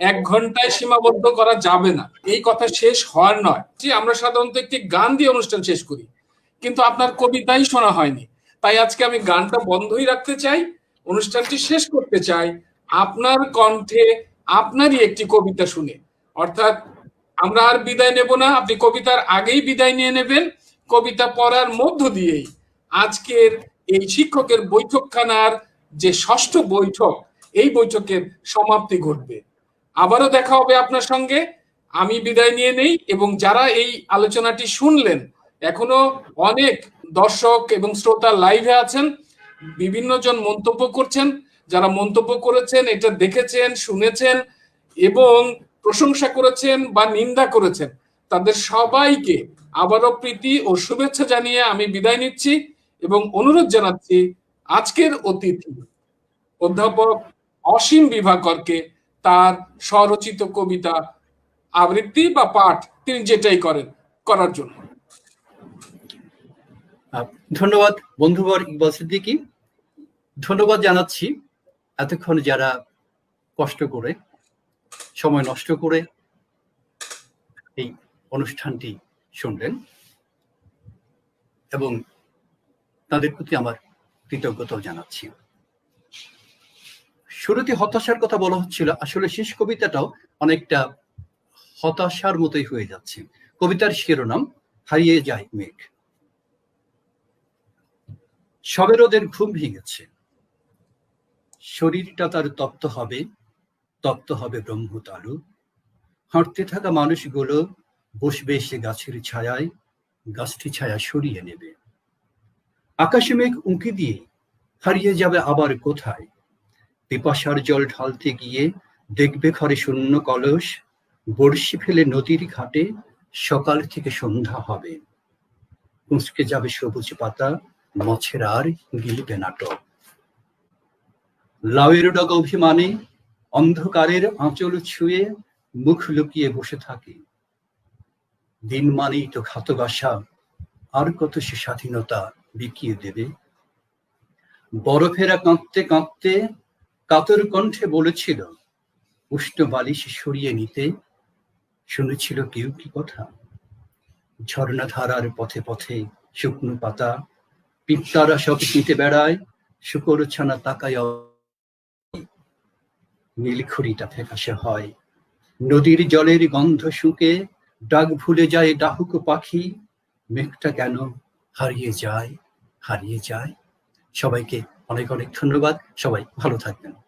1 ঘন্টায় সীমাবদ্ধ করা যাবে না, এই কথা শেষ হওয়ার নয়। যে আমরা সাধারণত একটি গান দিয়ে অনুষ্ঠান শেষ করি, কিন্তু আপনার কবিতাই শোনা হয়নি। তাই আজকে আমি গানটা বন্ধই রাখতে চাই, অনুষ্ঠানটি শেষ করতে চাই আপনার কণ্ঠে আপনারই একটি কবিতা শুনে। অর্থাৎ আমরা আর বিদায় নেব না, আপনি কবিতার আগেই বিদায় নিয়ে নেবেন। কবিতা পড়ার মধ্য দিয়েই আজকের এই শিক্ষকের বৈঠকখানার যে 6ষ্ঠ বৈঠক, এই বৈঠকের সমাপ্তি ঘটবে। আবারও দেখা হবে আপনার সঙ্গে। আমি বিদায় নিয়ে নেই, এবং যারা এই আলোচনাটি শুনলেন, এখনো অনেক দর্শক এবং শ্রোতা লাইভে আছেন, বিভিন্ন জন মন্তব্য করছেন। যারা মন্তব্য করেছেন, এটা দেখেছেন, শুনেছেন এবং প্রশংসা করেছেন বা নিন্দা করেছেন, তাদের সবাইকে আবারও প্রীতি ও শুভেচ্ছা জানিয়ে আমি বিদায় নিচ্ছি এবং অনুরোধ জানাচ্ছি আজকের অতিথি অধ্যাপক অসীম বিভাকরকে তার স্বরচিত কবিতা আবৃত্তি বা পাঠ তিনি যেটাই করার জন্য। ধন্যবাদ বন্ধুবর ইকবাল সিদ্দিকী। ধন্যবাদ জানাচ্ছি এতক্ষণ যারা কষ্ট করে সময় নষ্ট করে এই অনুষ্ঠানটি শুনলেন, এবং তাদের প্রতি আমার কৃতজ্ঞতাও জানাচ্ছি। শুরুতে হতাশার কথা বলা হচ্ছিল, আসলে শেষ কবিতাটাও অনেকটা হতাশার মতোই হয়ে যাচ্ছে। কবিতার শিরোনাম হারিয়ে যায় মেঘ। সবে রোদের ঘুম ভেঙেছে, শরীরটা তার তপ্ত হবে ব্রহ্মতালু। হাঁটতে থাকা মানুষগুলো বসবে এসে গাছের ছায়ায়, গাছটি ছায়া সরিয়ে নেবে। আকাশে মেঘ উঁকি দিয়ে হারিয়ে যাবে আবার কোথায়। পিপাসার জল ঢালতে গিয়ে দেখবে ঘরে শূন্য কলস, বড়শি ফেলে নদীর ঘাটে সকাল থেকে সন্ধ্যা হবে, কুঁচকে যাবে সবুজ পাতা, মছের আর গিলবে নাটক। লাউয়ের ডগ অভিমানে অন্ধকারের আঁচল ছুঁয়ে মুখ লুকিয়ে বসে থাকে। দিন মানেই তো ঘাতক আশা, আর কত সে স্বাধীনতা বিকিয়ে দেবে। বরফেরা কাঁদতে কাঁদতে কাতর কণ্ঠে বলেছিল উষ্ণ বালিশ সরিয়ে নিতে। শুনেছিল কেউ কি কথা? ঝর্ণা ধারার পথে পথে শুকনো পাতা, পিত্তারা সব কেটে বেড়ায়, শুকর ছানা তাকায়, নীলখড়িটা ফ্যাকাশে হয়। নদীর জলের গন্ধ শুকে ডাক ভুলে যায় ডাহুক পাখি। মেঘটা কেন হারিয়ে যায়, হারিয়ে যায়। সবাইকে অনেক অনেক ধন্যবাদ। সবাই ভালো থাকবেন।